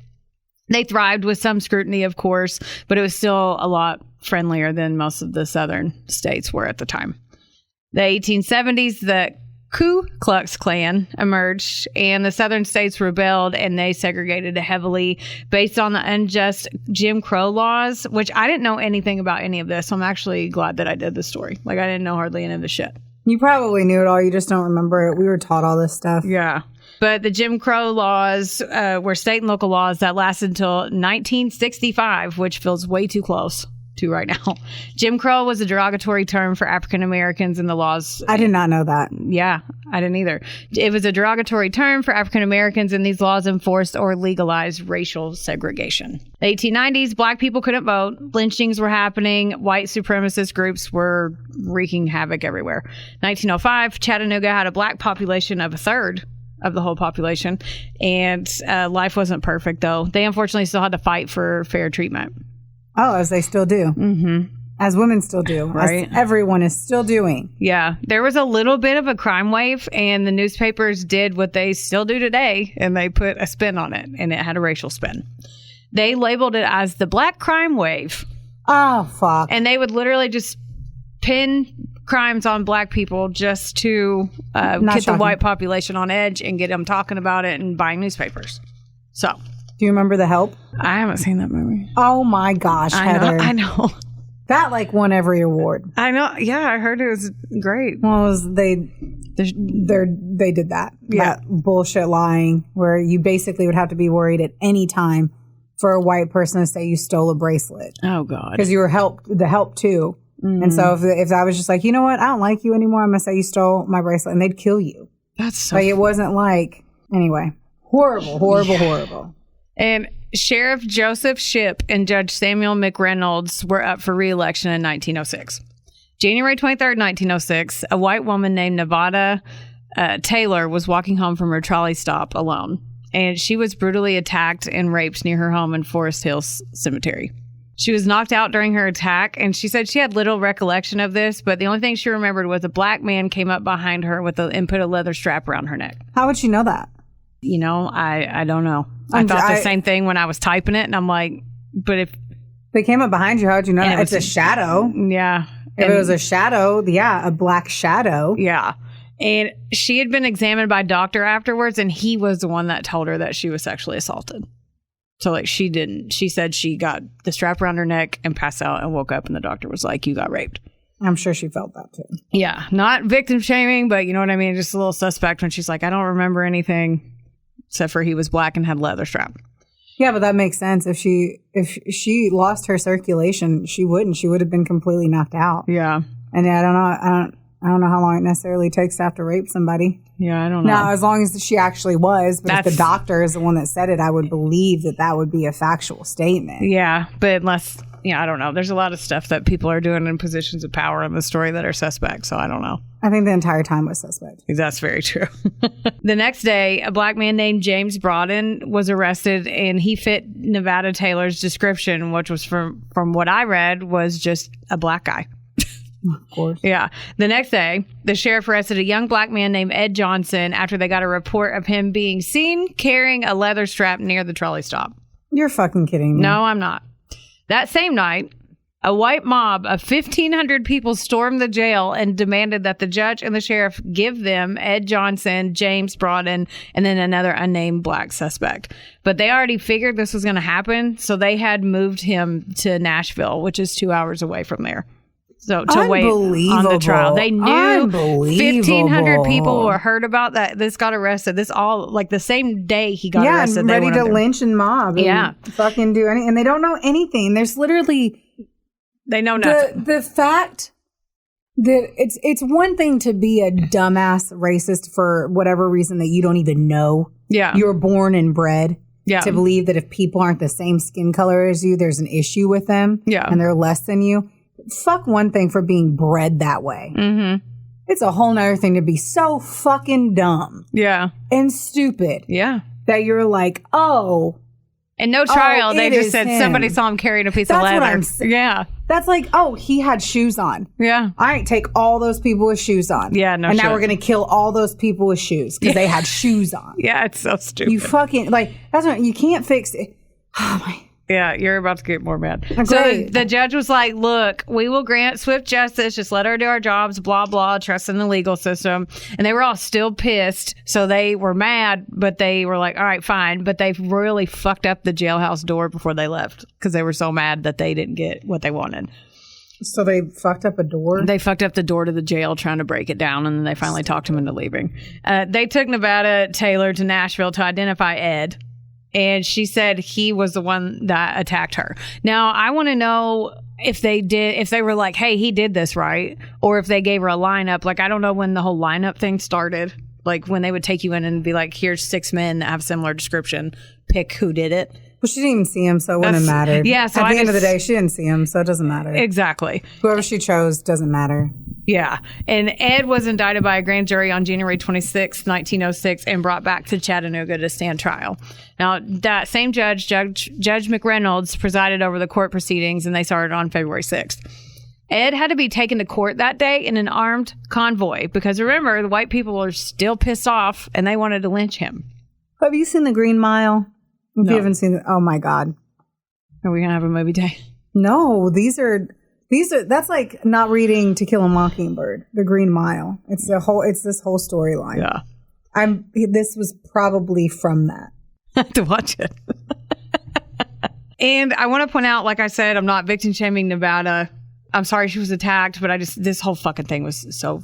they thrived with some scrutiny, of course, but it was still a lot friendlier than most of the southern states were at the time. The 1870s, the Ku Klux Klan emerged, and the southern states rebelled, and they segregated heavily based on the unjust Jim Crow laws, which I didn't know anything about any of this. So I'm actually glad that I did this story. Like, I didn't know hardly any of the shit. You probably knew it all. You just don't remember it. We were taught all this stuff. Yeah. But the Jim Crow laws were state and local laws that lasted until 1965, which feels way too close to right now. Jim Crow was a derogatory term for African Americans in the laws. I did not know that. Yeah, I didn't either. It was a derogatory term for African Americans, and these laws enforced or legalized racial segregation. The 1890s, black people couldn't vote. Lynchings were happening. White supremacist groups were wreaking havoc everywhere. 1905, Chattanooga had a black population of a third of the whole population, and life wasn't perfect, though. They unfortunately still had to fight for fair treatment. Oh, as they still do. Mm-hmm. As women still do. Right. As everyone is still doing. Yeah. There was a little bit of a crime wave, and the newspapers did what they still do today, and they put a spin on it, and it had a racial spin. They labeled it as the Black Crime Wave. Oh, fuck. And they would literally just pin crimes on black people just to get the white population on edge and get them talking about it and buying newspapers. So... Do you remember The Help? I haven't seen that movie. Oh my gosh, Heather. I know. That like won every award. I know. Yeah, I heard it was great. Well, they did that. Yeah. That bullshit lying where you basically would have to be worried at any time for a white person to say you stole a bracelet. Oh God. Because you were the help too. Mm-hmm. And so if I was just like, you know what, I don't like you anymore, I'm going to say you stole my bracelet, and they'd kill you. That's so... Like, it wasn't like... Anyway. Horrible. And Sheriff Joseph Shipp and Judge Samuel McReynolds were up for re-election in 1906. January 23rd, 1906, a white woman named Nevada Taylor was walking home from her trolley stop alone, and she was brutally attacked and raped near her home in Forest Hills Cemetery. She was knocked out during her attack, and she said she had little recollection of this, but the only thing she remembered was a black man came up behind her and put a leather strap around her neck. How would she know that? You know, I don't know. I thought the same thing when I was typing it, and I'm like, but if they came up behind you, how would you know that? It's a shadow. Yeah. If it was a shadow, a black shadow. Yeah. And she had been examined by a doctor afterwards, and he was the one that told her that she was sexually assaulted. So, like, she didn't. She said she got the strap around her neck and passed out and woke up, and the doctor was like, you got raped. I'm sure she felt that, too. Yeah. Not victim shaming, but you know what I mean? Just a little suspect when she's like, I don't remember anything. Except for he was black and had leather strap. Yeah, but that makes sense. If she lost her circulation, she would have been completely knocked out. Yeah. And I don't know how long it necessarily takes to have to rape somebody. Yeah, I don't know. Now, as long as she actually was, but if the doctor is the one that said it, I would believe that would be a factual statement. Yeah, but unless, I don't know. There's a lot of stuff that people are doing in positions of power in the story that are suspect, so I don't know. I think the entire time was suspect. That's very true. The next day, a black man named James Byrd was arrested, and he fit Nevada Taylor's description, which was from what I read was just a black guy. Of course. Yeah. The next day, the sheriff arrested a young black man named Ed Johnson after they got a report of him being seen carrying a leather strap near the trolley stop. You're fucking kidding me. No, I'm not. That same night, a white mob of 1,500 people stormed the jail and demanded that the judge and the sheriff give them Ed Johnson, James Byrd, and then another unnamed black suspect. But they already figured this was going to happen, so they had moved him to Nashville, which is 2 hours away from there. So to wait on the trial. They knew 1,500 people were heard about that. This got arrested. This all like the same day he got arrested. Yeah, ready to lynch and mob. And fucking do anything. And they don't know anything. There's literally... They know nothing. The fact that it's one thing to be a dumbass racist for whatever reason that you don't even know. Yeah. You're born and bred. Yeah. To believe that if people aren't the same skin color as you, there's an issue with them. Yeah. And they're less than you. Fuck one thing for being bred that way. Mm-hmm. It's a whole nother thing to be so fucking dumb. Yeah. And stupid. Yeah. That you're like, oh. And no trial. They just said somebody saw him carrying a piece of leather. What I'm saying. Yeah. That's like, oh, he had shoes on. Yeah. All right, take all those people with shoes on. Yeah, no And shit. now we're going to kill all those people with shoes because they had shoes on. Yeah, it's so stupid. You fucking, like, that's what, you can't fix it. Oh my. Yeah, you're about to get more mad. So the judge was like, look, we will grant swift justice. Just let her do our jobs, blah, blah, trust in the legal system. And they were all still pissed. So they were mad, but they were like, all right, fine. But they really fucked up the jailhouse door before they left because they were so mad that they didn't get what they wanted. So they fucked up a door? They fucked up the door to the jail trying to break it down, and then they finally talked him into leaving. They took Nevada Taylor to Nashville to identify Ed. And she said he was the one that attacked her. Now, I want to know if they were like, hey, he did this, right? Or if they gave her a lineup. Like, I don't know when the whole lineup thing started. Like, when they would take you in and be like, here's 6 men that have similar description. Pick who did it. Well, she didn't even see him, so it wouldn't have mattered. Yeah. So at the end of the day, she didn't see him, so it doesn't matter. Exactly. Whoever she chose doesn't matter. Yeah. And Ed was indicted by a grand jury on January 26, 1906, and brought back to Chattanooga to stand trial. Now, that same Judge McReynolds, presided over the court proceedings, and they started on February 6th. Ed had to be taken to court that day in an armed convoy because, remember, the white people were still pissed off, and they wanted to lynch him. Have you seen The Green Mile? If you haven't seen it, oh my God. Are we going to have a movie day? No, that's like not reading To Kill a Mockingbird, The Green Mile. It's this whole storyline. Yeah. This was probably from that. I have to watch it. And I want to point out, like I said, I'm not victim shaming Nevada. I'm sorry she was attacked, but this whole fucking thing was so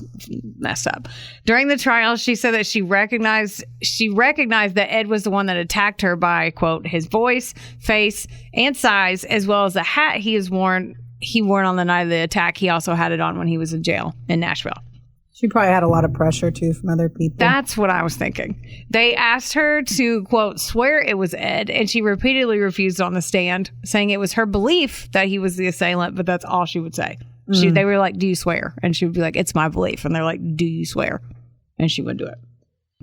messed up. During the trial, she said that she recognized that Ed was the one that attacked her by, quote, his voice, face, and size, as well as the hat he wore on the night of the attack. He also had it on when he was in jail in Nashville. She probably had a lot of pressure, too, from other people. That's what I was thinking. They asked her to, quote, swear it was Ed, and she repeatedly refused on the stand, saying it was her belief that he was the assailant, but that's all she would say. They were like, do you swear? And she would be like, it's my belief. And they're like, do you swear? And she wouldn't do it.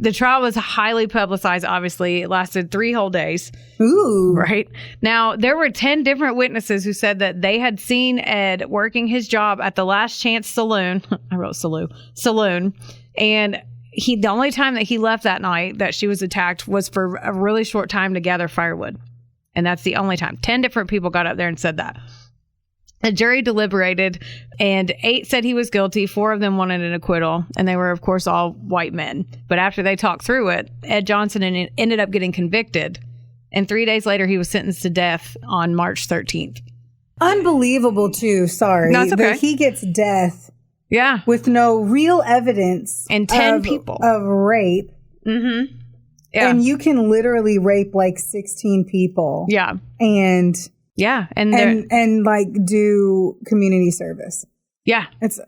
The trial was highly publicized, obviously. It lasted 3 whole days. Ooh. Right? Now, there were 10 different witnesses who said that they had seen Ed working his job at the Last Chance Saloon. I wrote Saloon. And the only time that he left that night that she was attacked was for a really short time to gather firewood. And that's the only time. 10 different people got up there and said that. A jury deliberated, and 8 said he was guilty. 4 of them wanted an acquittal, and they were, of course, all white men. But after they talked through it, Ed Johnson ended up getting convicted, and 3 days later, he was sentenced to death on March 13th. Unbelievable, too. Sorry. No, it's okay. That he gets death. Yeah. With no real evidence. And 10 people. Of rape. Mm-hmm. Yeah. And you can literally rape like 16 people. Yeah. And... Yeah, and like do community service. Yeah, it's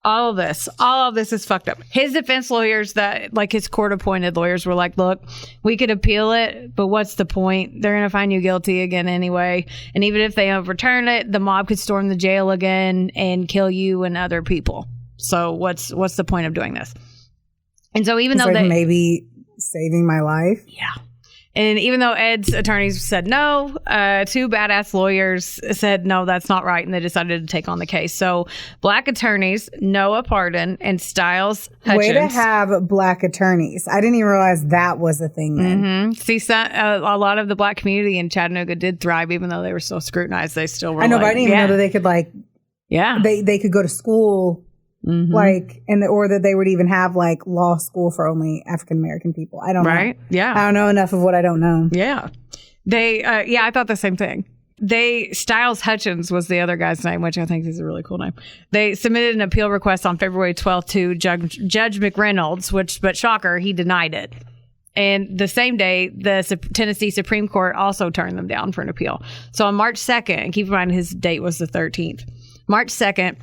all of this is fucked up. His defense lawyers, that like his court appointed lawyers, were like, look, we could appeal it, but what's the point? They're gonna find you guilty again anyway, and even if they overturn it, the mob could storm the jail again and kill you and other people. So what's the point of doing this? And so even though they maybe saving my life, yeah. And even though Ed's attorneys said no, 2 badass lawyers said, no, that's not right. And they decided to take on the case. So black attorneys, Noah Pardon and Stiles Hutchins. Way to have black attorneys. I didn't even realize that was a thing then. Mm-hmm. See, a lot of the black community in Chattanooga did thrive, even though they were so scrutinized. They still were. I know, but I didn't even know that they could they could go to school. Mm-hmm. Or that they would even have like law school for only African American people. I don't know. Right? Yeah. I don't know enough of what I don't know. Yeah. I thought the same thing. Stiles Hutchins was the other guy's name, which I think is a really cool name. They submitted an appeal request on February 12th to Judge McReynolds, but shocker, he denied it. And the same day, the Tennessee Supreme Court also turned them down for an appeal. So on March 2nd, keep in mind his date was the 13th. March 2nd,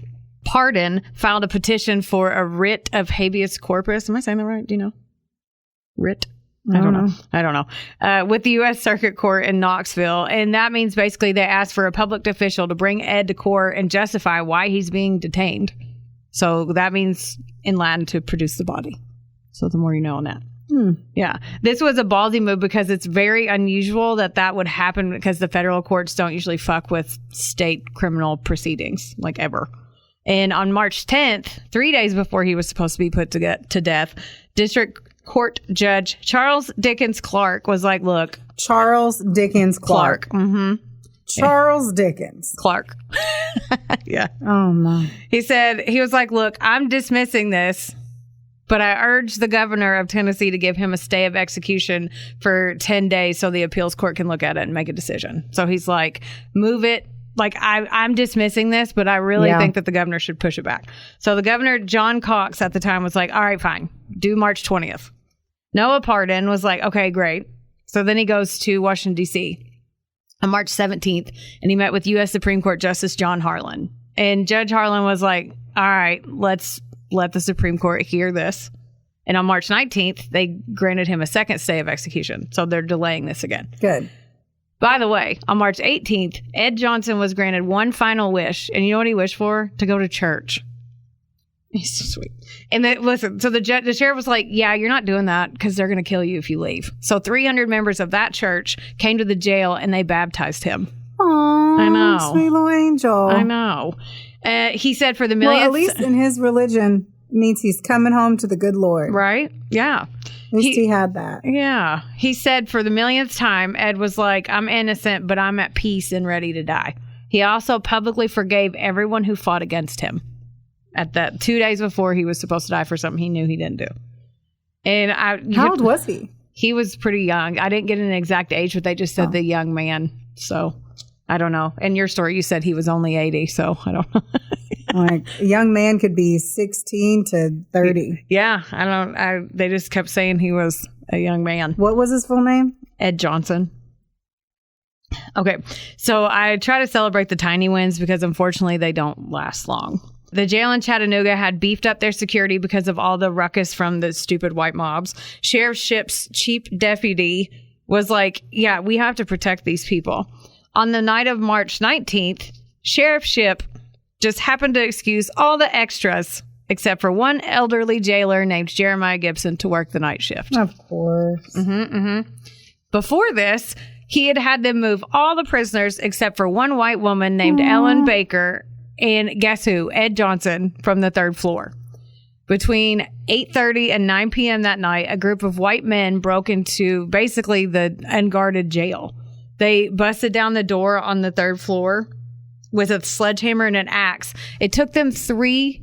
Pardon filed a petition for a writ of habeas corpus. Am I saying that right? Do you know? Writ? I don't know. With the U.S. Circuit Court in Knoxville. And that means basically they asked for a public official to bring Ed to court and justify why he's being detained. So that means in Latin to produce the body. So the more you know on that. Yeah. This was a ballsy move because it's very unusual that would happen because the federal courts don't usually fuck with state criminal proceedings, like ever. And on March 10th, 3 days before he was supposed to be put to death, District Court Judge Charles Dickens Clark was like, look. Charles Dickens Clark. Mm-hmm. Charles Dickens. Clark. Yeah. Oh, my. He said, he was like, look, I'm dismissing this, but I urge the governor of Tennessee to give him a stay of execution for 10 days so the appeals court can look at it and make a decision. So he's like, move it. Like, I'm dismissing this, but I really think that the governor should push it back. So the governor, John Cox, at the time was like, all right, fine. Do March 20th. Noah Pardon was like, okay, great. So then he goes to Washington, D.C. on March 17th, and he met with U.S. Supreme Court Justice John Harlan. And Judge Harlan was like, all right, let's let the Supreme Court hear this. And on March 19th, they granted him a second stay of execution. So they're delaying this again. Good. By the way, on March 18th, Ed Johnson was granted one final wish. And you know what he wished for? To go to church. He's so sweet. And then, listen, so the sheriff was like, yeah, you're not doing that because they're going to kill you if you leave. So 300 members of that church came to the jail and they baptized him. Aww, I know. Sweet little angel. I know. He said for the millionth... Well, at least in his religion, means he's coming home to the good Lord. Right? Yeah. At least he had that. Yeah. He said for the millionth time, Ed was like, I'm innocent, but I'm at peace and ready to die. He also publicly forgave everyone who fought against him. At that 2 days before he was supposed to die for something he knew he didn't do. And how old was he? He was pretty young. I didn't get an exact age, but they just said the young man. So I don't know. In your story, you said he was only 80. So I don't know. Like, a young man could be 16 to 30. Yeah. They just kept saying he was a young man. What was his full name? Ed Johnson. Okay. So I try to celebrate the tiny wins because unfortunately they don't last long. The jail in Chattanooga had beefed up their security because of all the ruckus from the stupid white mobs. Sheriff Shipp's chief deputy was like, yeah, we have to protect these people. On the night of March 19th, Sheriff Shipp just happened to excuse all the extras except for one elderly jailer named Jeremiah Gibson to work the night shift. Of course. Before this, he had them move all the prisoners except for one white woman named Ellen Baker. And guess who? Ed Johnson from the third floor. Between 8:30 and 9 p.m. that night, a group of white men broke into basically the unguarded jail. They busted down the door on the third floor with a sledgehammer and an axe. It took them 3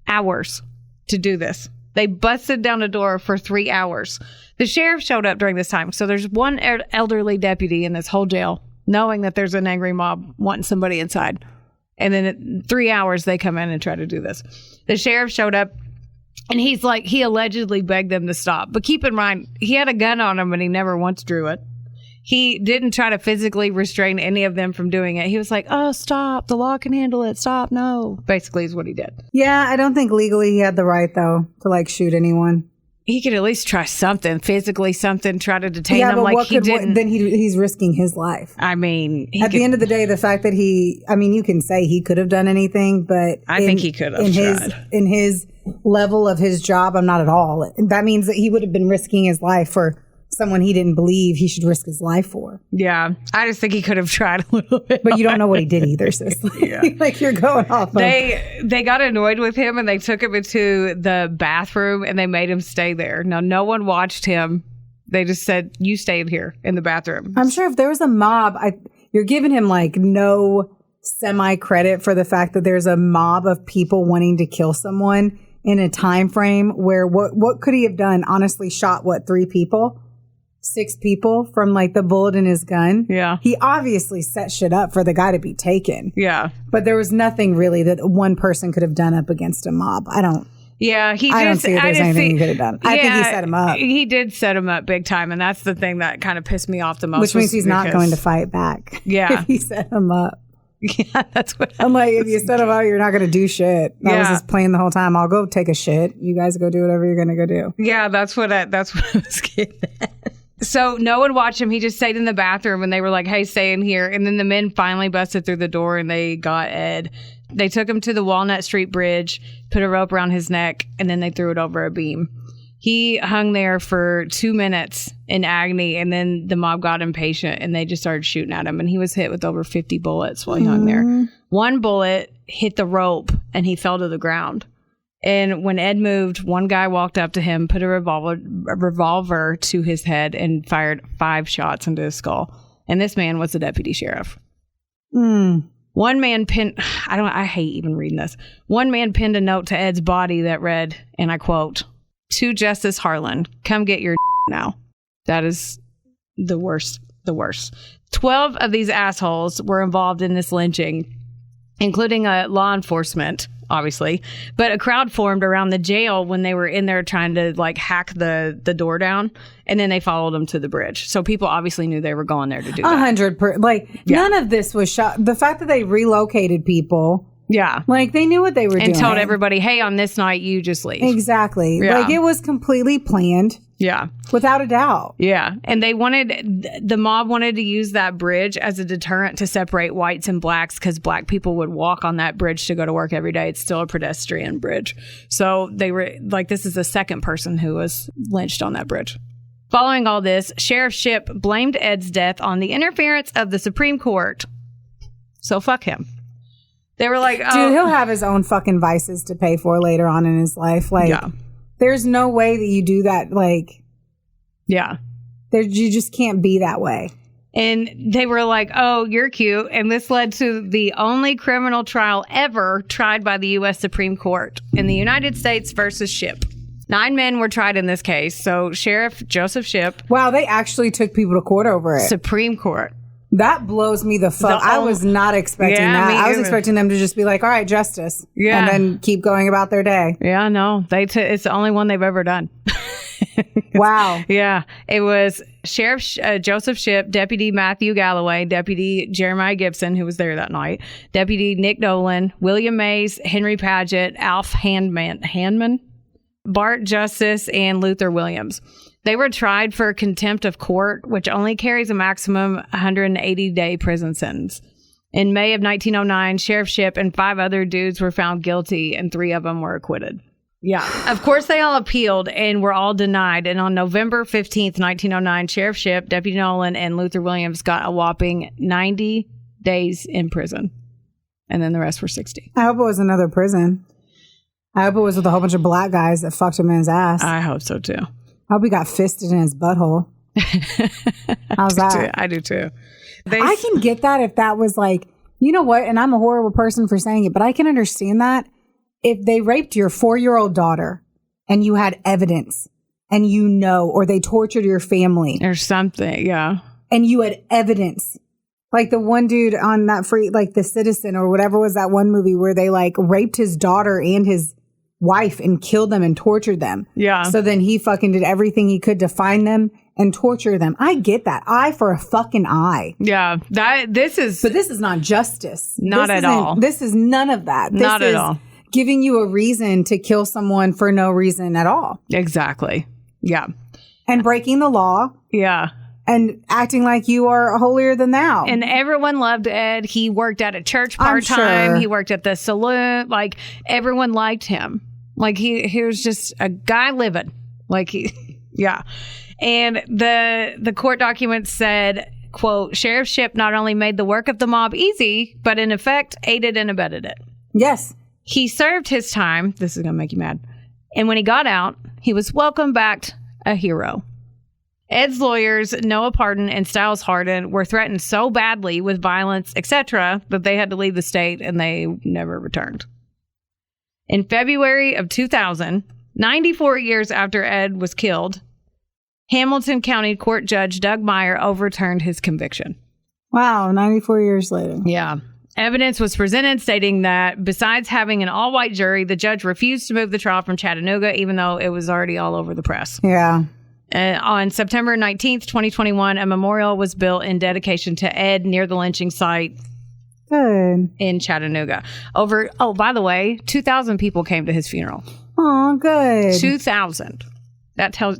hours to do this. They busted down the door for 3 hours. The sheriff showed up during this time. So there's one elderly deputy in this whole jail knowing that there's an angry mob wanting somebody inside. And then in 3 hours, they come in and try to do this. The sheriff showed up, and he's like, he allegedly begged them to stop. But keep in mind, he had a gun on him, and he never once drew it. He didn't try to physically restrain any of them from doing it. He was like, oh, stop. The law can handle it. Stop. No. Basically is what he did. Yeah, I don't think legally he had the right, though, to, like, shoot anyone. He could at least try something, physically something, try to detain him. But like he didn't. Then he's risking his life. I mean, at the end of the day, the fact that you can say he could have done anything, but I think he could have tried. In his level of his job, I'm not at all. That means that he would have been risking his life for someone he didn't believe he should risk his life for. Yeah. I just think he could have tried a little bit. But you don't know what he did either, sis. Yeah. Like you're going off. They got annoyed with him and they took him into the bathroom and they made him stay there. Now, no one watched him. They just said, you stayed here in the bathroom. I'm sure if there was a mob, you're giving him like no semi-credit for the fact that there's a mob of people wanting to kill someone in a time frame where what could he have done? Honestly, shot 3 people? 6 people from like the bullet in his gun. Yeah. He obviously set shit up for the guy to be taken. Yeah. But there was nothing really that one person could have done up against a mob. I don't see if there's anything he could have done. I think he set him up. He did set him up big time. And that's the thing that kind of pissed me off the most. Which means he's not going to fight back. Yeah. If he set him up. Yeah, that's what I'm like, if you set him up, you're not going to do shit. I was just playing the whole time. I'll go take a shit. You guys go do whatever you're going to go do. Yeah, that's what I was getting at. So no one watched him. He just stayed in the bathroom and they were like, hey, stay in here. And then the men finally busted through the door and they got Ed. They took him to the Walnut Street Bridge, put a rope around his neck, and then they threw it over a beam. He hung there for 2 minutes in agony, and then the mob got impatient and they just started shooting at him. And he was hit with over 50 bullets while he hung there. One bullet hit the rope and he fell to the ground. And when Ed moved, one guy walked up to him, put a revolver to his head, and fired 5 shots into his skull. And this man was the deputy sheriff. One man pinned, I hate even reading this. One man pinned a note to Ed's body that read, and I quote, "To Justice Harlan, come get your now." That is the worst. 12 of these assholes were involved in this lynching, including law enforcement, obviously, but a crowd formed around the jail when they were in there trying to like hack the door down, and then they followed them to the bridge. So people obviously knew they were going there to do that. 100%. None of this was shot. The fact that they relocated people. Yeah. Like, they knew what they were doing. And told everybody, hey, on this night, you just leave. Exactly. Yeah. Like, it was completely planned. Yeah. Without a doubt. Yeah. And the mob wanted to use that bridge as a deterrent to separate whites and blacks because black people would walk on that bridge to go to work every day. It's still a pedestrian bridge. So they were like, this is the second person who was lynched on that bridge. Following all this, Sheriff Shipp blamed Ed's death on the interference of the Supreme Court. So fuck him. They were like, oh. Dude, he'll have his own fucking vices to pay for later on in his life. Like, there's no way that you do that. Like, you just can't be that way. And they were like, oh, you're cute. And this led to the only criminal trial ever tried by the U.S. Supreme Court in the United States versus Shipp. 9 men were tried in this case. So Sheriff Joseph Shipp. Wow, they actually took people to court over it. Supreme Court. That blows me the fuck. I was not expecting that. I was expecting them to just be like, all right, justice. Yeah. And then keep going about their day. Yeah, no. It's the only one they've ever done. Wow. Yeah. It was Sheriff Joseph Shipp, Deputy Matthew Galloway, Deputy Jeremiah Gibson, who was there that night, Deputy Nick Dolan, William Mace, Henry Paget, Alf Handman, Bart Justice, and Luther Williams. They were tried for contempt of court, which only carries a maximum 180-day prison sentence. In May of 1909, Sheriff Shipp and 5 other dudes were found guilty, and 3 of them were acquitted. Yeah. Of course, they all appealed and were all denied. And on November 15th, 1909, Sheriff Shipp, Deputy Nolan, and Luther Williams got a whopping 90 days in prison. And then the rest were 60. I hope it was another prison. I hope it was with a whole bunch of black guys that fucked him in his ass. I hope so, too. I hope he got fisted in his butthole. How's that? I do too. I can get that if that was like, you know what? And I'm a horrible person for saying it, but I can understand that if they raped your 4-year-old daughter and you had evidence and or they tortured your family or something. Yeah. And you had evidence. Like the one dude on that like The Citizen or whatever was that one movie where they like raped his daughter and his wife and killed them and tortured them. Yeah. So then he fucking did everything he could to find them and torture them. I get that. Eye for a fucking eye. Yeah. But this is not justice. Not at all. This is none of that. Not at all. Giving you a reason to kill someone for no reason at all. Exactly. Yeah. And breaking the law. Yeah. And acting like you are holier than thou. And everyone loved Ed. He worked at a church part-time. Sure. He worked at the saloon. Like, everyone liked him. Like, he was just a guy living. Like, yeah. And the court documents said, quote, Sheriff Shipp not only made the work of the mob easy, but in effect aided and abetted it. Yes. He served his time. This is going to make you mad. And when he got out, he was welcomed back a hero. Ed's lawyers, Noah Pardon and Styles Hardin, were threatened so badly with violence, etc., that they had to leave the state and they never returned. In February of 2000, 94 years after Ed was killed, Hamilton County Court Judge Doug Meyer overturned his conviction. Wow, 94 years later. Yeah. Evidence was presented stating that besides having an all-white jury, the judge refused to move the trial from Chattanooga, even though it was already all over the press. Yeah. On September 19th, 2021, a memorial was built in dedication to Ed near the lynching site. Good. In Chattanooga. By the way, 2,000 people came to his funeral. Oh, good. 2,000. That tells,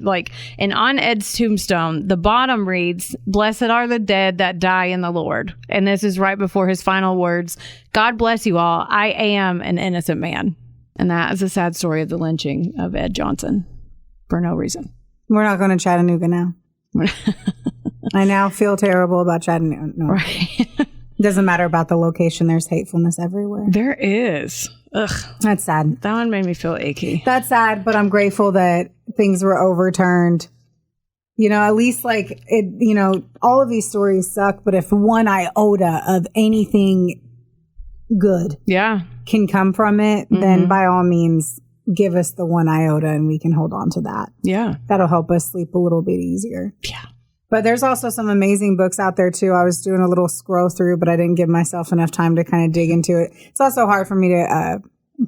and on Ed's tombstone, the bottom reads, "Blessed are the dead that die in the Lord." And this is right before his final words, "God bless you all. I am an innocent man." And that is a sad story of the lynching of Ed Johnson for no reason. We're not going to Chattanooga now. I now feel terrible about Chattanooga. No. Right. Doesn't matter about the location. There's hatefulness everywhere. There is. Ugh. That's sad. That one made me feel achy. That's sad, but I'm grateful that things were overturned You know, at least like it, you know, all of these stories suck, but if one iota of anything good can come from it, then by all means, give us the one iota and we can hold on to that. Yeah. That'll help us sleep a little bit easier. Yeah. But there's also some amazing books out there too. I was doing a little scroll through, but I didn't give myself enough time to kind of dig into it. It's also hard for me to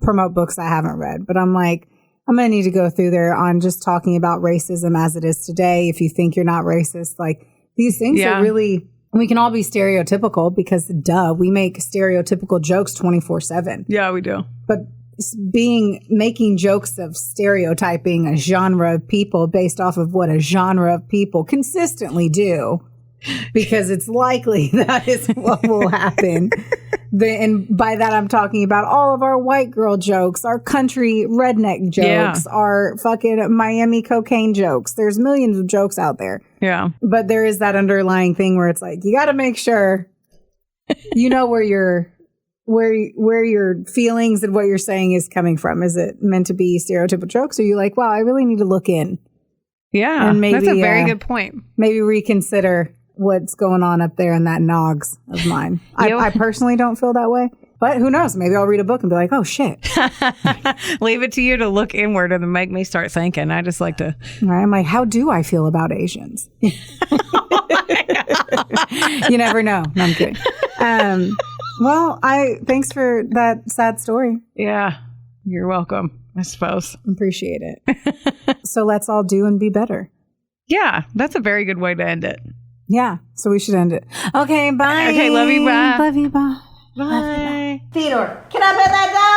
promote books I haven't read, but I'm like, I'm going to need to go through there on just talking about racism as it is today. If you think you're not racist, like these things are really, we can all be stereotypical because we make stereotypical jokes 24/7. Yeah, we do. But making jokes of stereotyping a genre of people based off of what a genre of people consistently do, because it's likely that is what will happen. And by that, I'm talking about all of our white girl jokes, our country redneck jokes, our fucking Miami cocaine jokes. There's millions of jokes out there. Yeah. But there is that underlying thing where it's like, you got to make sure you know where your feelings and what you're saying is coming from. Is it meant to be stereotypical jokes? Or are you like, wow, I really need to look in? Yeah. And maybe, that's a very good point. Maybe reconsider what's going on up there in that nogs of mine. I personally don't feel that way, but who knows? Maybe I'll read a book and be like, oh shit. Leave it to you to look inward and make me start thinking. I just like to. Right, I'm like, how do I feel about Asians? You never know. No, I'm kidding. Well, thanks for that sad story. Yeah, you're welcome, I suppose. Appreciate it. So let's all do and be better. Yeah, that's a very good way to end it. Yeah, so we should end it. Okay, bye. Okay, love you, bye. Love you, bye. Bye. Theodore, can I pet that dog?